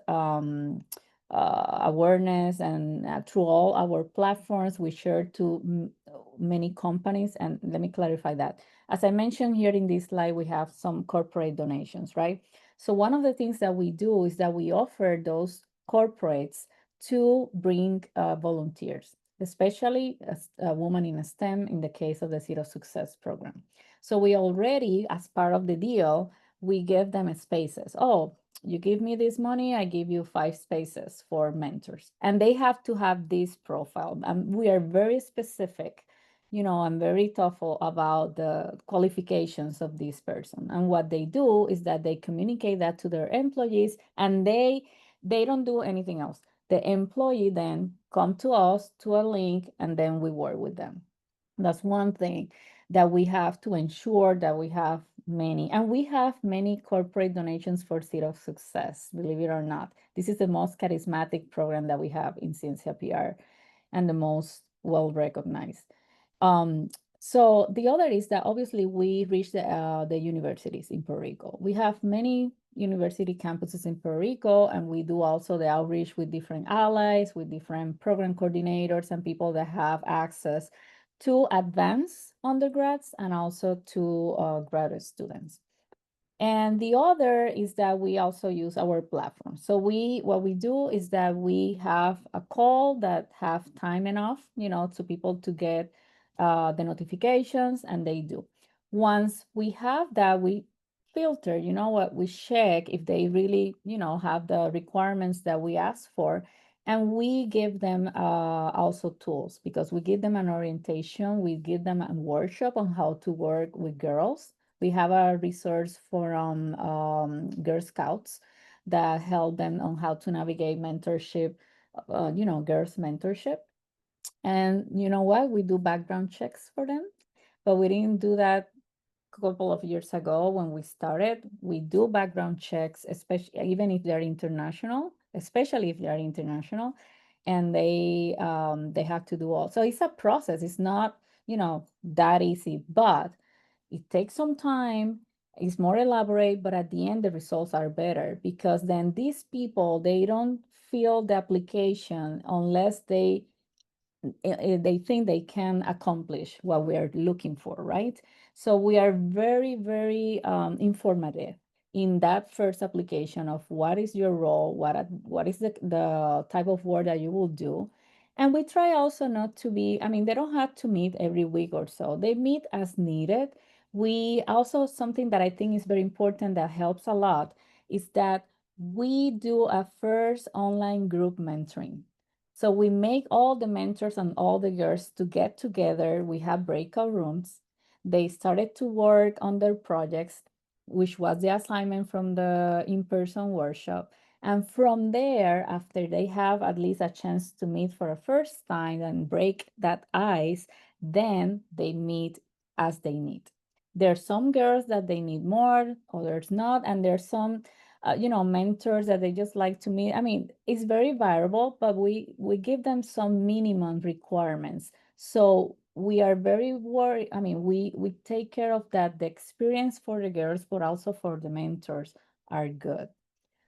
awareness, and through all our platforms we share to many companies. And let me clarify that, as I mentioned here in this slide, we have some corporate donations, right? So one of the things that we do is that we offer those corporates to bring volunteers, especially a woman in STEM in the case of the Zero Success program. So we already, as part of the deal, we give them spaces. Oh, you give me this money, I give you 5 spaces for mentors. And they have to have this profile. And we are very specific, I'm very thoughtful about the qualifications of this person. And what they do is that they communicate that to their employees, and they don't do anything else. The employee then come to us to a link, and then we work with them. That's one thing that we have to ensure that we have many. And we have many corporate donations for Zero Success, believe it or not. This is the most charismatic program that we have in Ciencia PR and the most well-recognized. So the other is that obviously we reach the universities in Puerto Rico. We have many university campuses in Puerto Rico, and we do also the outreach with different allies, with different program coordinators and people that have access to advanced undergrads and also to graduate students. And the other is that we also use our platform. So what we do is that we have a call that have time enough, to people to get the notifications, and they do. Once we have that, we filter, we check if they really, have the requirements that we ask for. And we give them also tools, because we give them an orientation, we give them a workshop on how to work with girls. We have a resource for Girl Scouts that help them on how to navigate mentorship, girls mentorship. And you know what? We do background checks for them, but we didn't do that couple of years ago when we started, we do background checks, especially even if they're international, especially if they are international, and they have to do all. So it's a process. It's not, you know, that easy, but it takes some time. It's more elaborate, but at the end the results are better because then these people, they don't fill the application unless they think they can accomplish what we are looking for, right? So we are very, very informative in that first application of what is your role, what is the type of work that you will do. And we try also not to be, I mean, they don't have to meet every week or so. They meet as needed. We also, something that I think is very important that helps a lot is that we do a first online group mentoring. So we make all the mentors and all the girls to get together. We have breakout rooms. They started to work on their projects, which was the assignment from the in-person workshop. And from there, after they have at least a chance to meet for a first time and break that ice, then they meet as they need. There's some girls that they need more, others not, and there's some you know, mentors that they just like to meet. I mean, it's very variable, but we give them some minimum requirements. So we are very worried. I mean, we take care of that. The experience for the girls, but also for the mentors are good.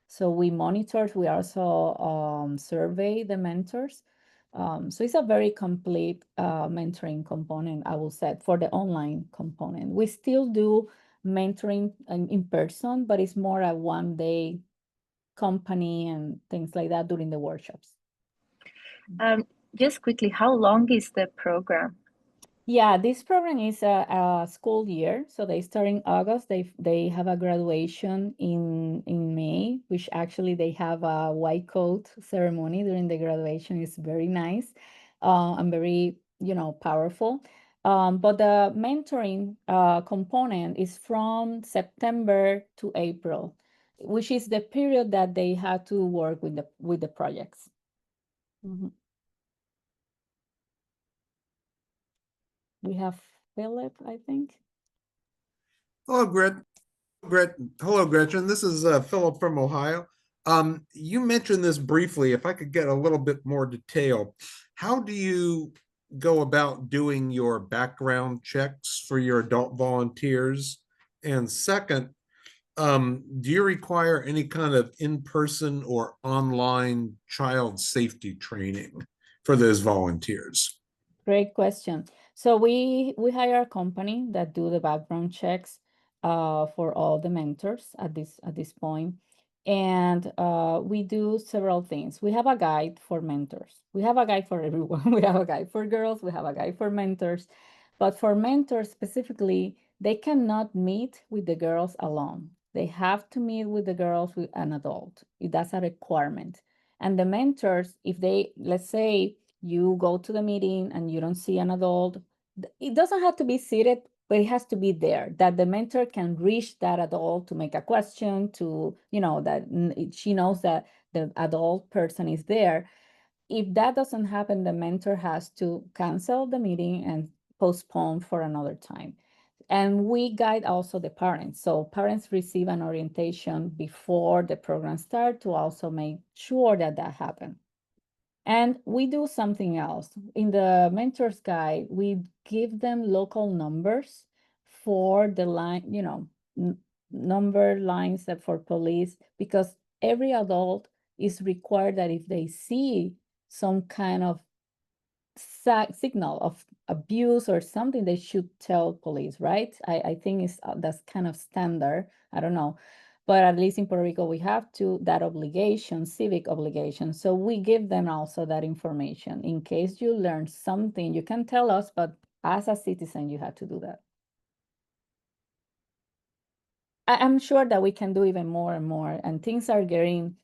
So we monitor, we also survey the mentors. So it's a very complete mentoring component, I will say, for the online component. We still do mentoring in person, but it's more a one-day company and things like that during the workshops. Just quickly, how long is the program? Yeah, this program is a school year, so they start in August. They have a graduation in May, which actually they have a white coat ceremony during the graduation. It's very nice and very, you know, powerful. But the mentoring component is from September to April, which is the period that they have to work with the projects. Mm-hmm. We have Philip, I think. Hello, Hello, Gretchen. This is Philip from Ohio. You mentioned this briefly. If I could get a little bit more detail, how do you go about doing your background checks for your adult volunteers? And second, do you require any kind of in-person or online child safety training for those volunteers? Great question. So we hire a company that do the background checks for all the mentors at this point. And we do several things. We have a guide for mentors. We have a guide for everyone. We have a guide for girls. We have a guide for mentors. But for mentors specifically, they cannot meet with the girls alone. They have to meet with the girls with an adult. That's a requirement. And the mentors, if they, let's say, you go to the meeting and you don't see an adult, it doesn't have to be seated, but it has to be there, that the mentor can reach that adult to make a question, to, you know, that she knows that the adult person is there. If that doesn't happen, the mentor has to cancel the meeting and postpone for another time. And we guide also the parents. So parents receive an orientation before the program starts to also make sure that that happens. And we do something else. In the Mentors Guide, we give them local numbers for the line, you know, number lines that for police, because every adult is required that if they see some kind of signal of abuse or something, they should tell police, right? I think that's kind of standard. I don't know. But at least in Puerto Rico, we have that obligation, civic obligation. So we give them also that information. In case you learn something, you can tell us, but as a citizen, you have to do that. I'm sure that we can do even more and more, and things are getting,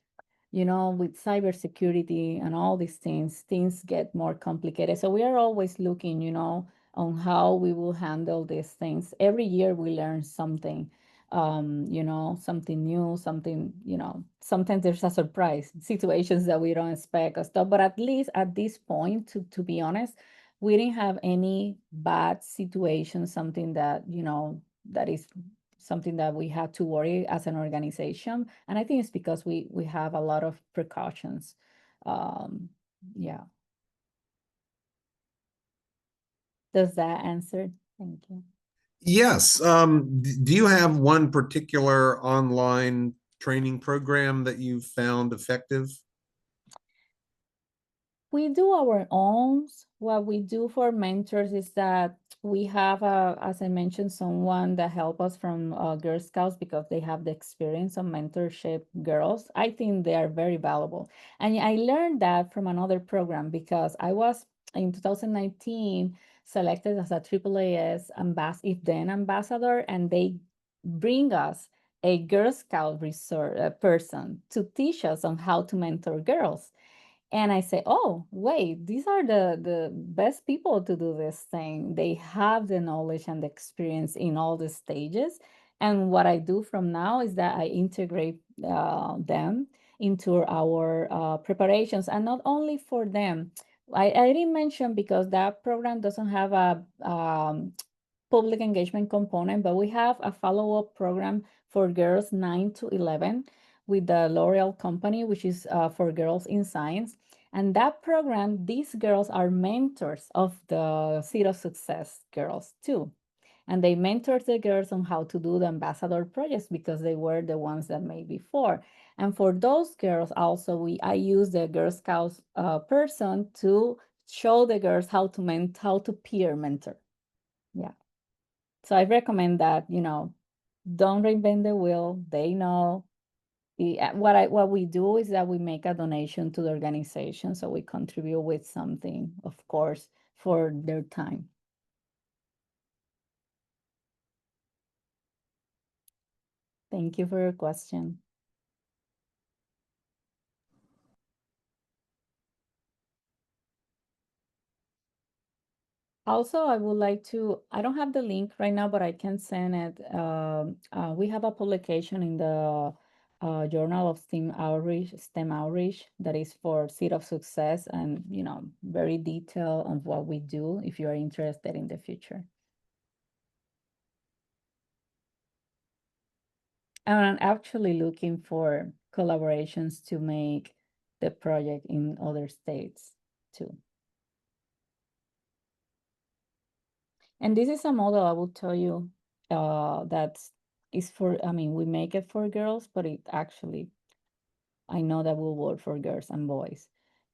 you know, with cybersecurity and all these things get more complicated. So we are always looking, you know, on how we will handle these things. Every year we learn something. You know, something new, something, you know, sometimes there's a surprise, situations that we don't expect or stuff. But at least at this point, to be honest, we didn't have any bad situation, something that, you know, that is something that we have to worry as an organization. And I think it's because we have a lot of precautions. Yeah. Does that answer? Thank you. Yes. Do you have one particular online training program that you've found effective? We do our own. What we do for mentors is that we have, as I mentioned, someone that help us from Girl Scouts because they have the experience of mentorship girls. I think they are very valuable. And I learned that from another program because I was in 2019 selected as a AAAS ambassador, and they bring us a Girl Scout resource person to teach us on how to mentor girls. And I say, oh, wait, these are the best people to do this thing. They have the knowledge and the experience in all the stages. And what I do from now is that I integrate them into our preparations, and not only for them. I didn't mention because that program doesn't have a public engagement component, but we have a follow-up program for girls 9 to 11 with the L'Oreal company, which is for girls in science. And that program, these girls are mentors of the Seed of Success girls too. And they mentor the girls on how to do the ambassador projects because they were the ones that made before. And for those girls also, I use the Girl Scouts person to show the girls how to peer mentor. Yeah. So I recommend that, don't reinvent the wheel. They know. What we do is that we make a donation to the organization. So we contribute with something, of course, for their time. Thank you for your question. Also, I would like to, I don't have the link right now, but I can send it. We have a publication in the Journal of STEM Outreach that is for Seed of Success, and, very detailed on what we do if you are interested in the future. And I'm actually looking for collaborations to make the project in other states too. And this is a model I will tell you that is for, we make it for girls, but it actually, I know that will work for girls and boys.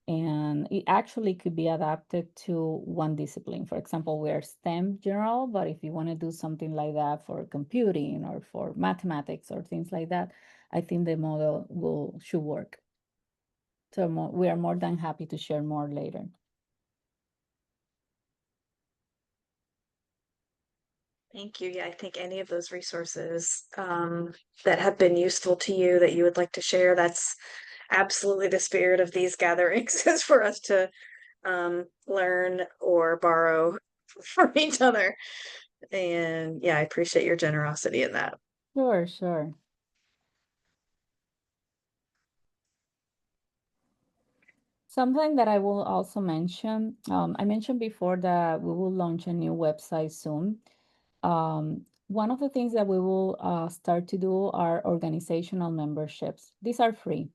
And it actually could be adapted to one discipline. For example, we are STEM general, but if you want to do something like that for computing or for mathematics or things like that, I think the model should work. So we are more than happy to share more later. Thank you. Yeah, I think any of those resources that have been useful to you that you would like to share, that's absolutely the spirit of these gatherings, is for us to learn or borrow from each other. And yeah, I appreciate your generosity in that. Sure. Something that I will also mention, I mentioned before that we will launch a new website soon. One of the things that we will start to do are organizational memberships. These are free,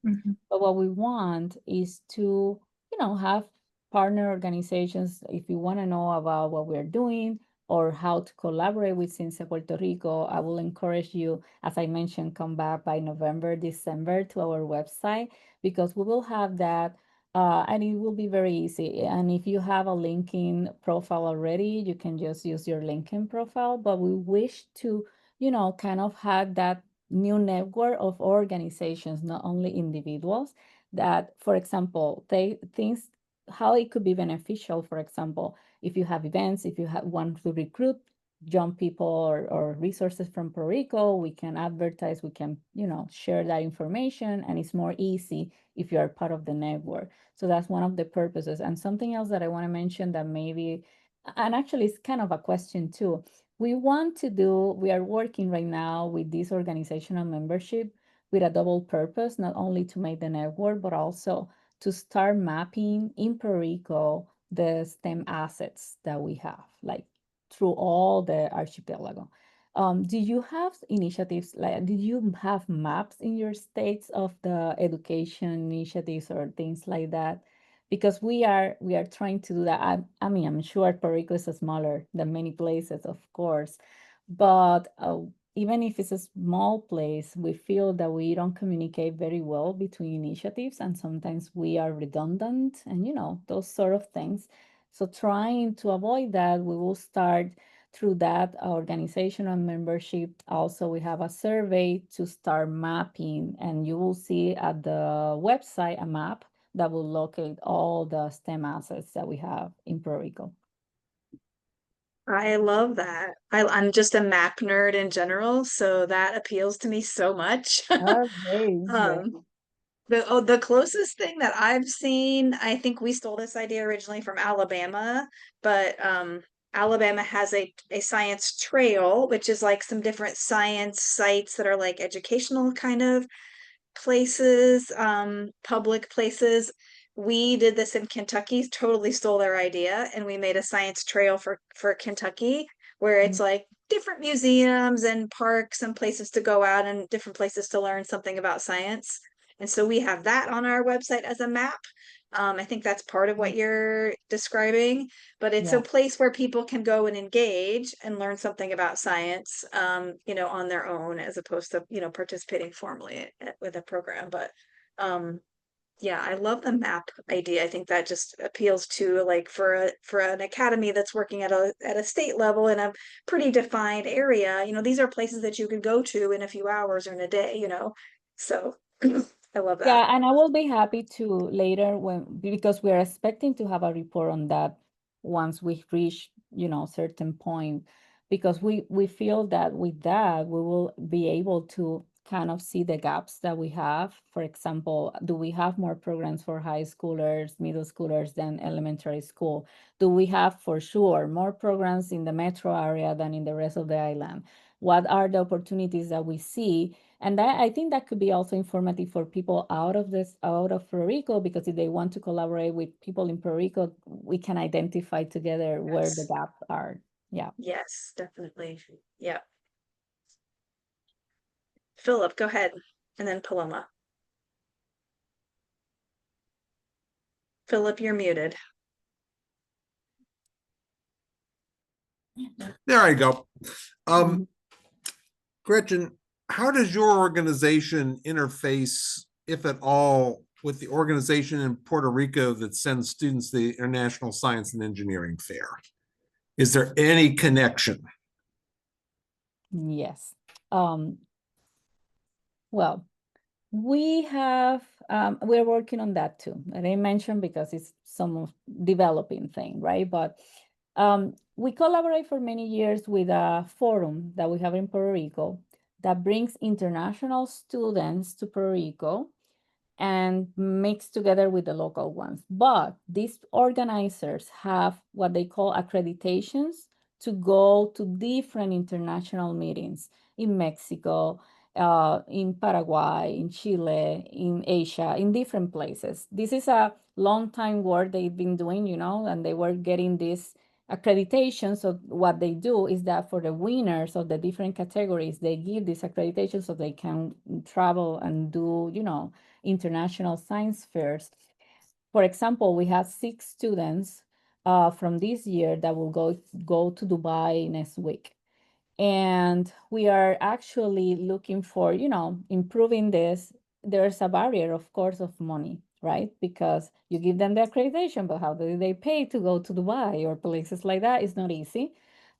but what we want is to, have partner organizations. If you want to know about what we're doing or how to collaborate with CINSE Puerto Rico, I will encourage you, as I mentioned, come back by November, December to our website, because we will have that. And it will be very easy. And if you have a LinkedIn profile already, you can just use your LinkedIn profile. But we wish to, kind of have that new network of organizations, not only individuals, that, for example, things, how it could be beneficial. For example, if you have events, if you want to recruit young people or resources from Puerto Rico, we can advertise, we can, share that information, and it's more easy if you are part of the network. So that's one of the purposes. And something else that I want to mention that maybe, and actually it's kind of a question too. We are working right now with this organizational membership with a double purpose, not only to make the network, but also to start mapping in Puerto Rico the STEM assets that we have, like through all the archipelago. Do you have initiatives like, did you have maps in your states of the education initiatives or things like that? Because we are trying to do that. I mean, I'm sure Puerto Rico is smaller than many places, of course, but even if it's a small place, we feel that we don't communicate very well between initiatives, and sometimes we are redundant, and those sort of things. So trying to avoid that, we will start through that organizational membership. Also, we have a survey to start mapping, and you will see at the website a map that will locate all the STEM assets that we have in Puerto Rico. I love that. I'm just a map nerd in general, so that appeals to me so much. Okay. The closest thing that I've seen, I think we stole this idea originally from Alabama, but Alabama has a science trail, which is like some different science sites that are like educational kind of places, public places. We did this in Kentucky, totally stole their idea, and we made a science trail for Kentucky, where it's like different museums and parks and places to go out and different places to learn something about science. And so we have that on our website as a map. I think that's part of what you're describing, but it's a place where people can go and engage and learn something about science, on their own, as opposed to, participating formally with a program. But yeah, I love the map idea. I think that just appeals to, like, for an academy that's working at a state level in a pretty defined area. These are places that you could go to in a few hours or in a day, so I love that. Yeah, and I will be happy to later because we are expecting to have a report on that once we reach, certain point, because we feel that with that we will be able to kind of see the gaps that we have. For example, do we have more programs for high schoolers, middle schoolers than elementary school? Do we have for sure more programs in the metro area than in the rest of the island? What are the opportunities that we see? And I think that could be also informative for people out of Puerto Rico, because if they want to collaborate with people in Puerto Rico, we can identify together where the Yes. gaps are. Yeah. Yes, definitely. Yeah. Philip, go ahead. And then Paloma. Philip, you're muted. There I go. Gretchen, how does your organization interface, if at all, with the organization in Puerto Rico that sends students to the International Science and Engineering Fair? Is there any connection? Yes. Well, we're working on that too. And I mentioned because it's some developing thing, right? But we collaborate for many years with a forum that we have in Puerto Rico that brings international students to Puerto Rico and mix together with the local ones. But these organizers have what they call accreditations to go to different international meetings in Mexico, in Paraguay, in Chile, in Asia, in different places. This is a long time work they've been doing, and they were getting this accreditation. So what they do is that for the winners of the different categories, they give this accreditation so they can travel and do, international science fairs. For example, we have 6 students from this year that will go to Dubai next week. And we are actually looking for, improving this. There's a barrier, of course, of money, right? Because you give them the accreditation, but how do they pay to go to Dubai or places like that? It's not easy.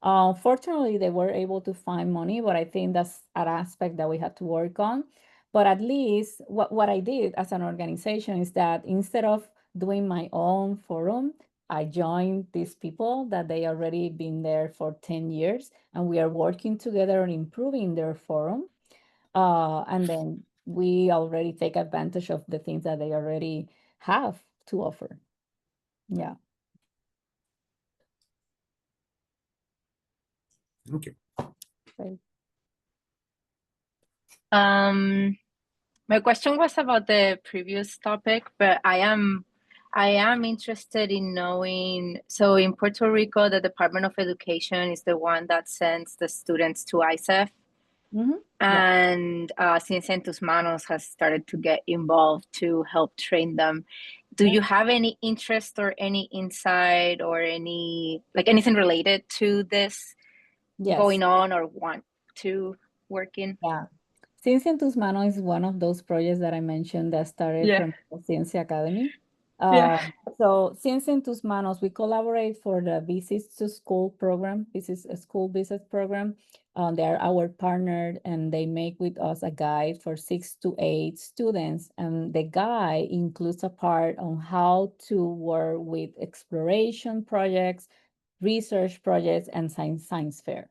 Fortunately, they were able to find money, but I think that's an aspect that we had to work on. But at least what I did as an organization is that instead of doing my own forum, I joined these people that they already been there for 10 years, and we are working together on improving their forum. And then we already take advantage of the things that they already have to offer. Yeah. Okay. Right. My question was about the previous topic, but I am I am interested in knowing. So in Puerto Rico, the Department of Education is the one that sends the students to ISEF. Mhm. And Ciencia en Tus Manos has started to get involved to help train them. Do you have any interest or any insight or any, like anything related to this Yes. going on or want to work in? Yeah. Ciencia en Tus Manos is one of those projects that I mentioned that started Yeah. from the Ciencia Academy. Yeah. So Ciencia en Tus Manos, we collaborate for the Visits to School program. This is a school visit program. They are our partner and they make with us a guide for 6 to 8 students. And the guide includes a part on how to work with exploration projects, research projects, and science fair.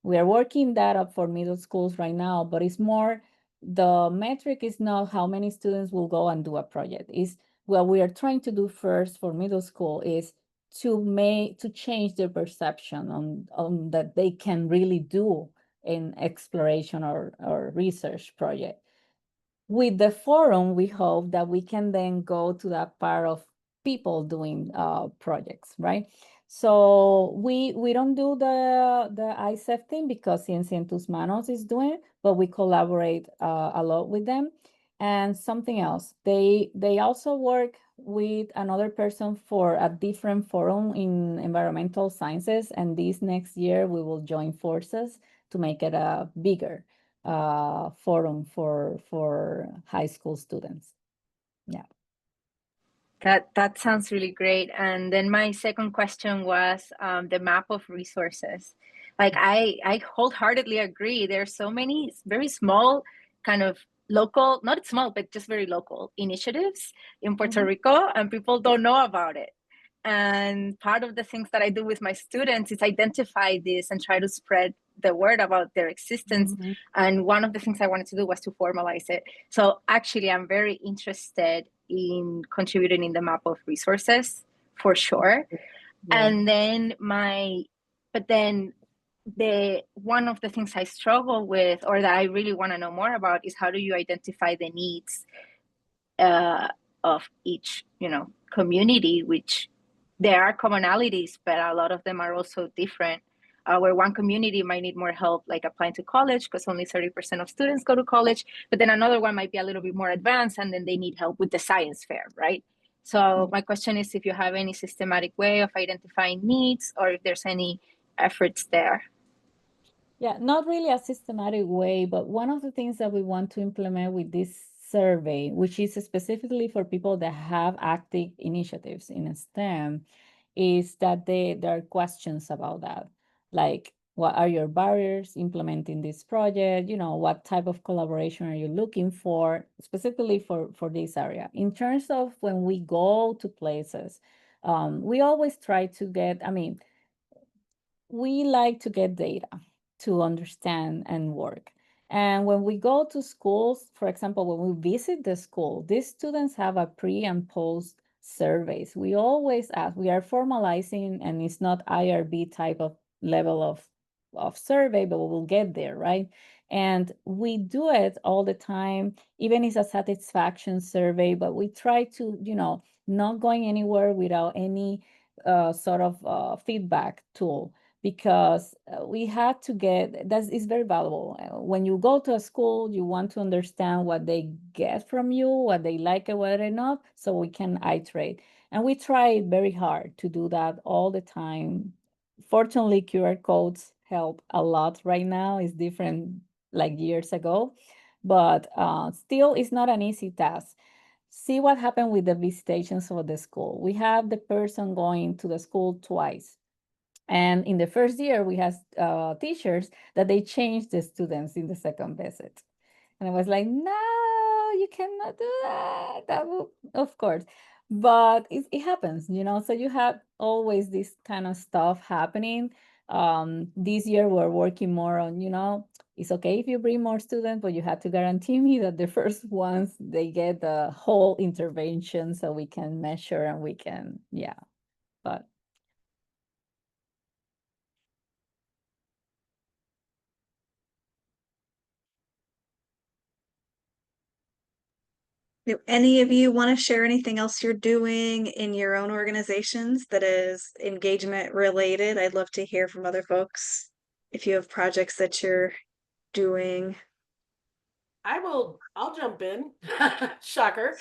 We are working that up for middle schools right now, but it's more, the metric is not how many students will go and do a project. Is what we are trying to do first for middle school is to change their perception on that they can really do an exploration or research project. With the forum, we hope that we can then go to that part of people doing projects, right? So we don't do the ISEF thing because Ciencia en Tus Manos is doing it, but we collaborate a lot with them. And something else, they also work with another person for a different forum in environmental sciences. And this next year we will join forces to make it a bigger forum for high school students. Yeah. That sounds really great. And then my second question was the map of resources. Like I wholeheartedly agree. There's so many very small kind of local, not small, but just very local initiatives in Puerto Rico, and people don't know about it. And part of the things that I do with my students is identify this and try to spread the word about their existence. And one of the things I wanted to do was to formalize it. So actually, I'm very interested in contributing in the map of resources for sure. Yeah. And then but then the one of the things I struggle with or that I really want to know more about is how do you identify the needs of each, community, which there are commonalities, but a lot of them are also different. Where one community might need more help, like applying to college, because only 30% of students go to college, but then another one might be a little bit more advanced, and then they need help with the science fair, right? So my question is if you have any systematic way of identifying needs, or if there's any efforts there. Yeah, not really a systematic way, but one of the things that we want to implement with this survey, which is specifically for people that have active initiatives in STEM, is that there are questions about that. Like, what are your barriers implementing this project? What type of collaboration are you looking for, specifically for this area? In terms of when we go to places, we always try to get, we like to get data to understand and work. And when we go to schools, for example, when we visit the school, these students have a pre and post surveys. We always ask, we are formalizing, and it's not IRB type of level of survey, but we will get there, right? And we do it all the time, even it's a satisfaction survey, but we try to, not going anywhere without any sort of feedback tool, because we had to get, that is very valuable. When you go to a school, you want to understand what they get from you, what they like and what they not, so we can iterate. And we try very hard to do that all the time. Fortunately, QR codes help a lot right now. It's different like years ago, but still it's not an easy task. See what happened with the visitations of the school. We have the person going to the school twice. And in the first year, we had teachers that they changed the students in the second visit. And I was like, no, you cannot do that. That will, of course. But it happens, so you have always this kind of stuff happening. This year, we're working more on, it's okay if you bring more students, but you have to guarantee me that the first ones, they get the whole intervention so we can measure and we can, but. Do any of you want to share anything else you're doing in your own organizations that is engagement related? I'd love to hear from other folks if you have projects that you're doing. I'll jump in. Shocker.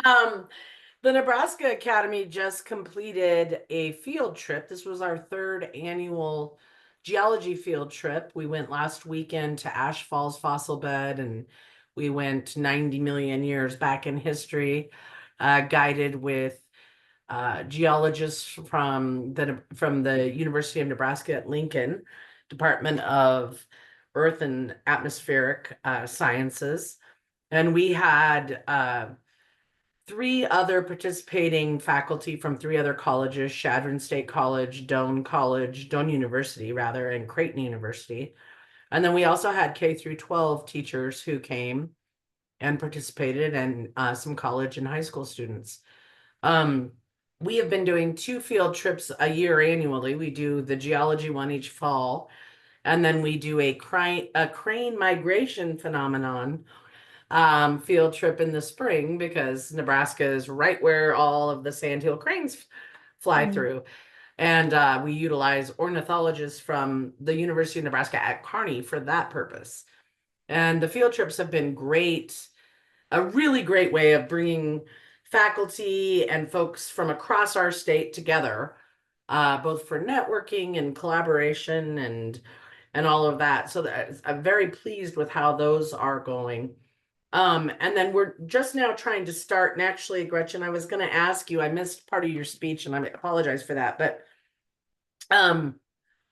The Nebraska Academy just completed a field trip. This was our 3rd annual geology field trip. We went last weekend to Ash Falls Fossil Bed, and we went 90 million years back in history, guided with geologists from the University of Nebraska at Lincoln, Department of Earth and Atmospheric Sciences. And we had 3 other participating faculty from 3 other colleges: Chadron State College, Doane University rather, and Creighton University. And then we also had K through 12 teachers who came and participated, and some college and high school students. We have been doing 2 field trips a year annually. We do the geology one each fall, and then we do a crane migration phenomenon field trip in the spring, because Nebraska is right where all of the sandhill cranes fly through. And we utilize ornithologists from the University of Nebraska at Kearney for that purpose. And the field trips have been great, a really great way of bringing faculty and folks from across our state together, both for networking and collaboration and all of that. So I'm very pleased with how those are going. And then we're just now trying to start, and actually, Gretchen, I was going to ask you, I missed part of your speech and I apologize for that, but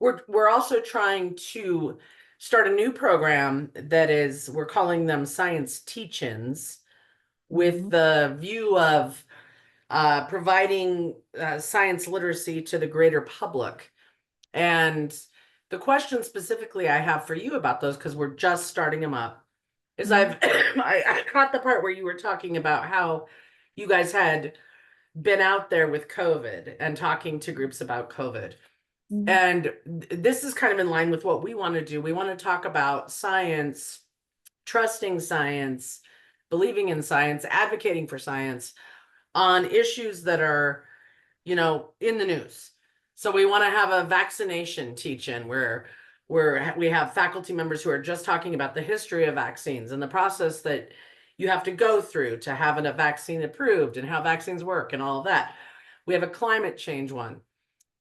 we're also trying to start a new program that is, we're calling them Science Teach-ins, with the view of providing science literacy to the greater public. And the question specifically I have for you about those, because we're just starting them up, is I caught the part where you were talking about how you guys had been out there with COVID and talking to groups about COVID. And this is kind of in line with what we want to do. We want to talk about science, trusting science, believing in science, advocating for science on issues that are, in the news. So we want to have a vaccination teach-in where we have faculty members who are just talking about the history of vaccines and the process that you have to go through to have a vaccine approved and how vaccines work and all of that. We have a climate change one.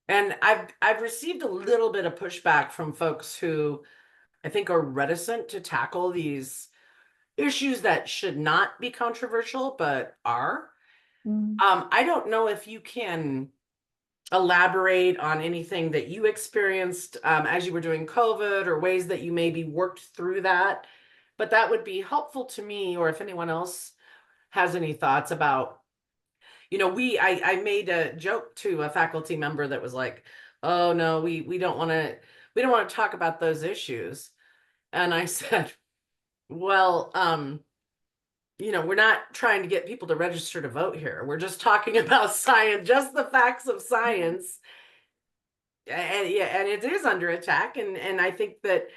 And I've received a little bit of pushback from folks who I think are reticent to tackle these issues that should not be controversial, but are. I don't know if you can elaborate on anything that you experienced as you were doing COVID, or ways that you maybe worked through that, but that would be helpful to me, or if anyone else has any thoughts about, I made a joke to a faculty member that was like, oh no, we don't want to talk about those issues. And I said, well, we're not trying to get people to register to vote here. We're just talking about science, just the facts of science. And it is under attack. And I think that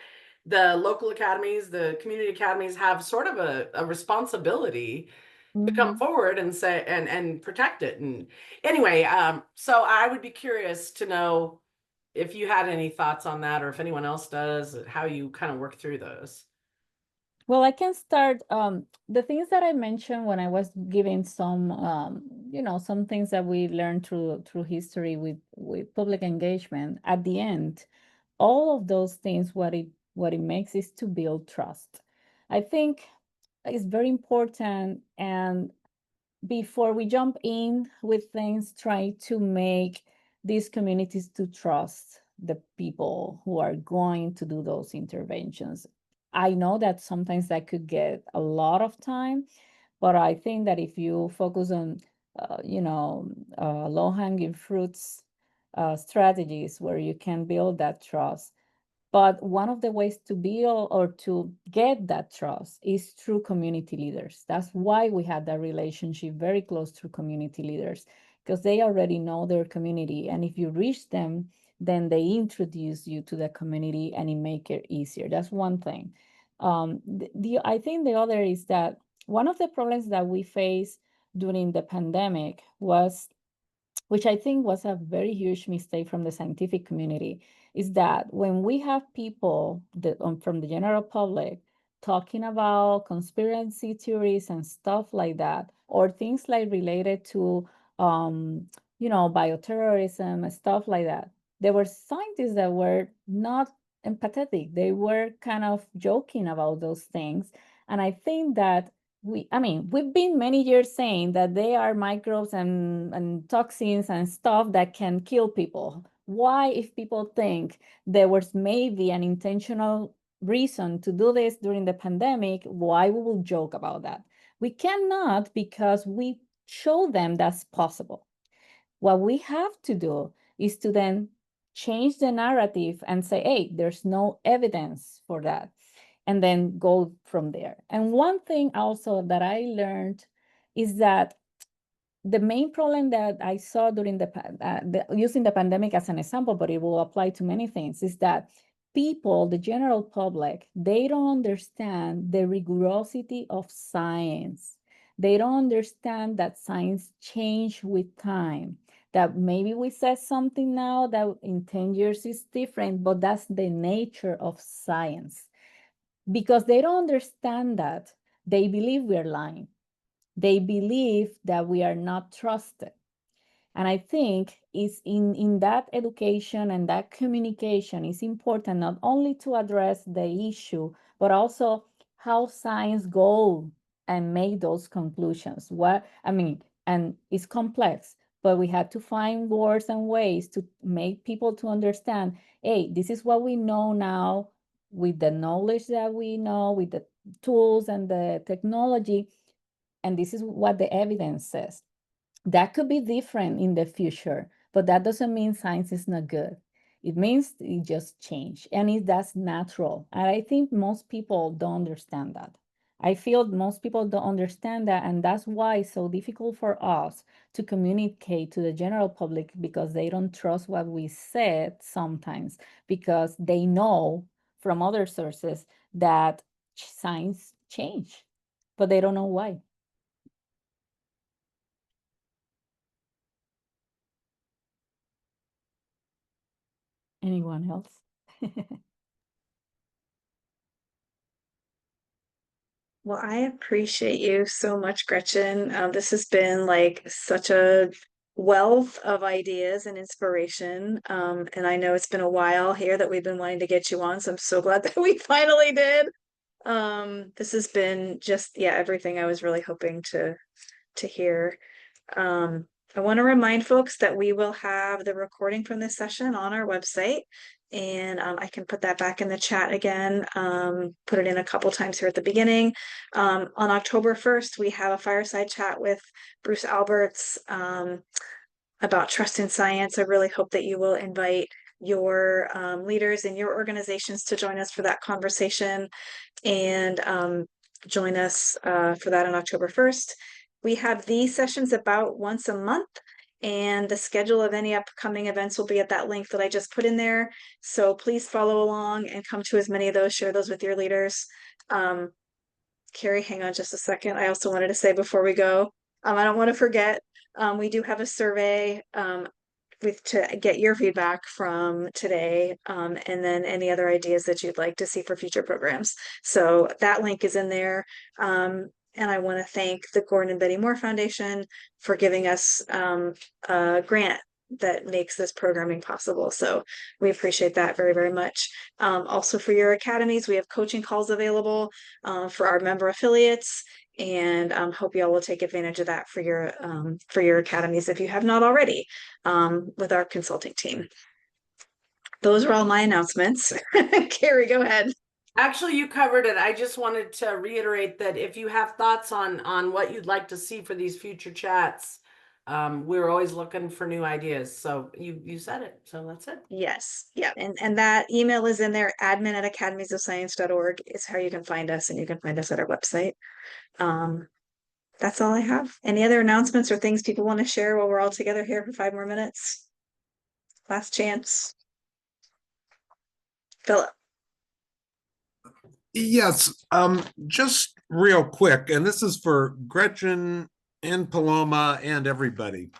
the local academies, the community academies, have sort of a responsibility to come forward and say and protect it. And anyway, so I would be curious to know if you had any thoughts on that, or if anyone else does, how you kind of work through those. Well, I can start. The things that I mentioned when I was giving some, some things that we learned through history with public engagement. At the end, all of those things, what it makes is to build trust. I think it's very important. And before we jump in with things, try to make these communities to trust the people who are going to do those interventions. I know that sometimes that could get a lot of time, but I think that if you focus on, low-hanging fruits strategies where you can build that trust. But one of the ways to build or to get that trust is through community leaders. That's why we had that relationship very close to community leaders, because they already know their community. And if you reach them, then they introduce you to the community and it make it easier. That's one thing. I think the other is that one of the problems that we faced during the pandemic was, which I think was a very huge mistake from the scientific community, is that when we have people that from the general public talking about conspiracy theories and stuff like that, or things like related to, bioterrorism and stuff like that, there were scientists that were not empathetic. They were kind of joking about those things. And I think that we've been many years saying that they are microbes and toxins and stuff that can kill people. Why, if people think there was maybe an intentional reason to do this during the pandemic, why we will joke about that? We cannot, because we show them that's possible. What we have to do is to then change the narrative and say, hey, there's no evidence for that, and then go from there. And one thing also that I learned is that the main problem that I saw during using the pandemic as an example, but it will apply to many things, is that people, the general public, they don't understand the rigorosity of science. They don't understand that science change with time, that maybe we said something now that in 10 years is different, but that's the nature of science. Because they don't understand that, they believe we're lying. They believe that we are not trusted. And I think it's in that education and that communication is important, not only to address the issue, but also how science go and make those conclusions. And it's complex, but we have to find words and ways to make people to understand, hey, this is what we know now, with the knowledge that we know, with the tools and the technology, and this is what the evidence says. That could be different in the future, but that doesn't mean science is not good. It means it just changed, and that's natural. And I think most people don't understand that. I feel most people don't understand that, and that's why it's so difficult for us to communicate to the general public, because they don't trust what we said sometimes, because they know from other sources that science changed, but they don't know why. Anyone else? Well, I appreciate you so much, Gretchen. This has been like such a wealth of ideas and inspiration. And I know it's been a while here that we've been wanting to get you on, so I'm so glad that we finally did. This has been just, yeah, everything I was really hoping to hear. I want to remind folks that we will have the recording from this session on our website. And I can put that back in the chat again, put it in a couple times here at the beginning. On October 1st, we have a fireside chat with Bruce Alberts about trust in science. I really hope that you will invite your leaders in your organizations to join us for that conversation, and join us for that on October 1st. We have these sessions about once a month, and the schedule of any upcoming events will be at that link that I just put in there. So please follow along and come to as many of those, share those with your leaders. Carrie, hang on just a second. I also wanted to say before we go, I don't want to forget, we do have a survey to get your feedback from today, and then any other ideas that you'd like to see for future programs. So that link is in there. And I want to thank the Gordon and Betty Moore Foundation for giving us a grant that makes this programming possible. So we appreciate that very, very much. Also for your academies, we have coaching calls available for our member affiliates, and hope you all will take advantage of that for your academies if you have not already, with our consulting team. Those are all my announcements. Carrie, go ahead. Actually, you covered it. I just wanted to reiterate that if you have thoughts on what you'd like to see for these future chats, we're always looking for new ideas. So you said it. So that's it. Yes. Yeah. And that email is in there. admin@academiesofscience.org is how you can find us, and you can find us at our website. That's all I have. Any other announcements or things people want to share while we're all together here for 5 more minutes? Last chance. Philip. Yes, just real quick, and this is for Gretchen and Paloma and everybody.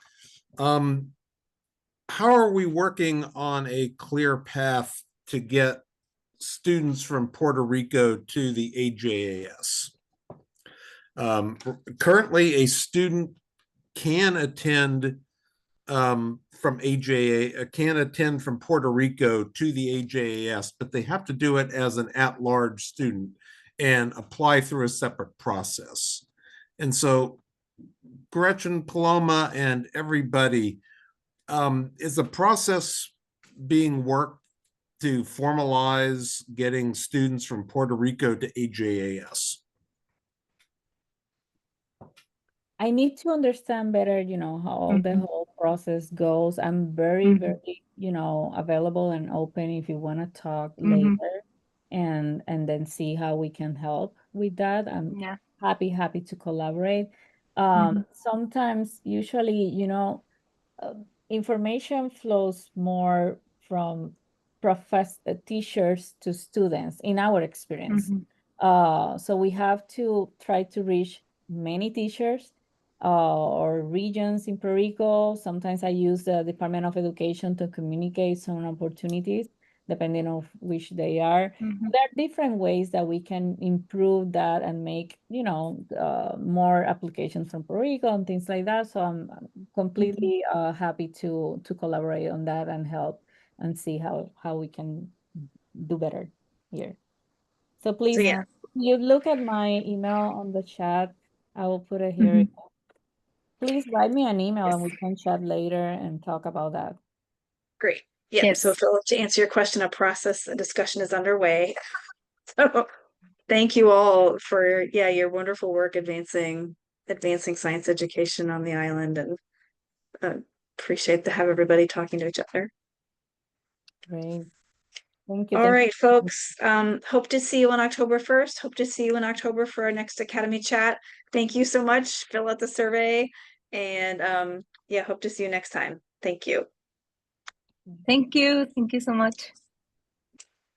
How are we working on a clear path to get students from Puerto Rico to the AJAS? Currently, a student can attend from Puerto Rico to the AJAS, but they have to do it as an at-large student and apply through a separate process. And so, Gretchen, Paloma, and everybody, is the process being worked to formalize getting students from Puerto Rico to AJAS? I need to understand better, you know, how the whole process goes. I'm very, very, you know, available and open if you want to talk later and then see how we can help with that. I'm Yeah. happy to collaborate. Sometimes, usually, you know, information flows more from teachers to students in our experience. So we have to try to reach many teachers or regions in Puerto Rico. Sometimes I use the Department of Education to communicate some opportunities, depending on which they are. There are different ways that we can improve that and make, you know, more applications from Puerto Rico and things like that. So I'm completely happy to collaborate on that and help and see how we can do better here. So please, yeah. you look at my email on the chat. I will put it here. Please write me an email and we can chat later and talk about that. Great. Yeah. Yes. So Philip, to answer your question, a process, a discussion is underway. So thank you all for, yeah, your wonderful work advancing science education on the island, and appreciate to have everybody talking to each other. Great. Thank you. All Thank right, folks. Hope to see you on October 1st. Hope to see you in October for our next Academy chat. Thank you so much. Fill out the survey, and yeah, hope to see you next time. Thank you. Thank you. Thank you so much.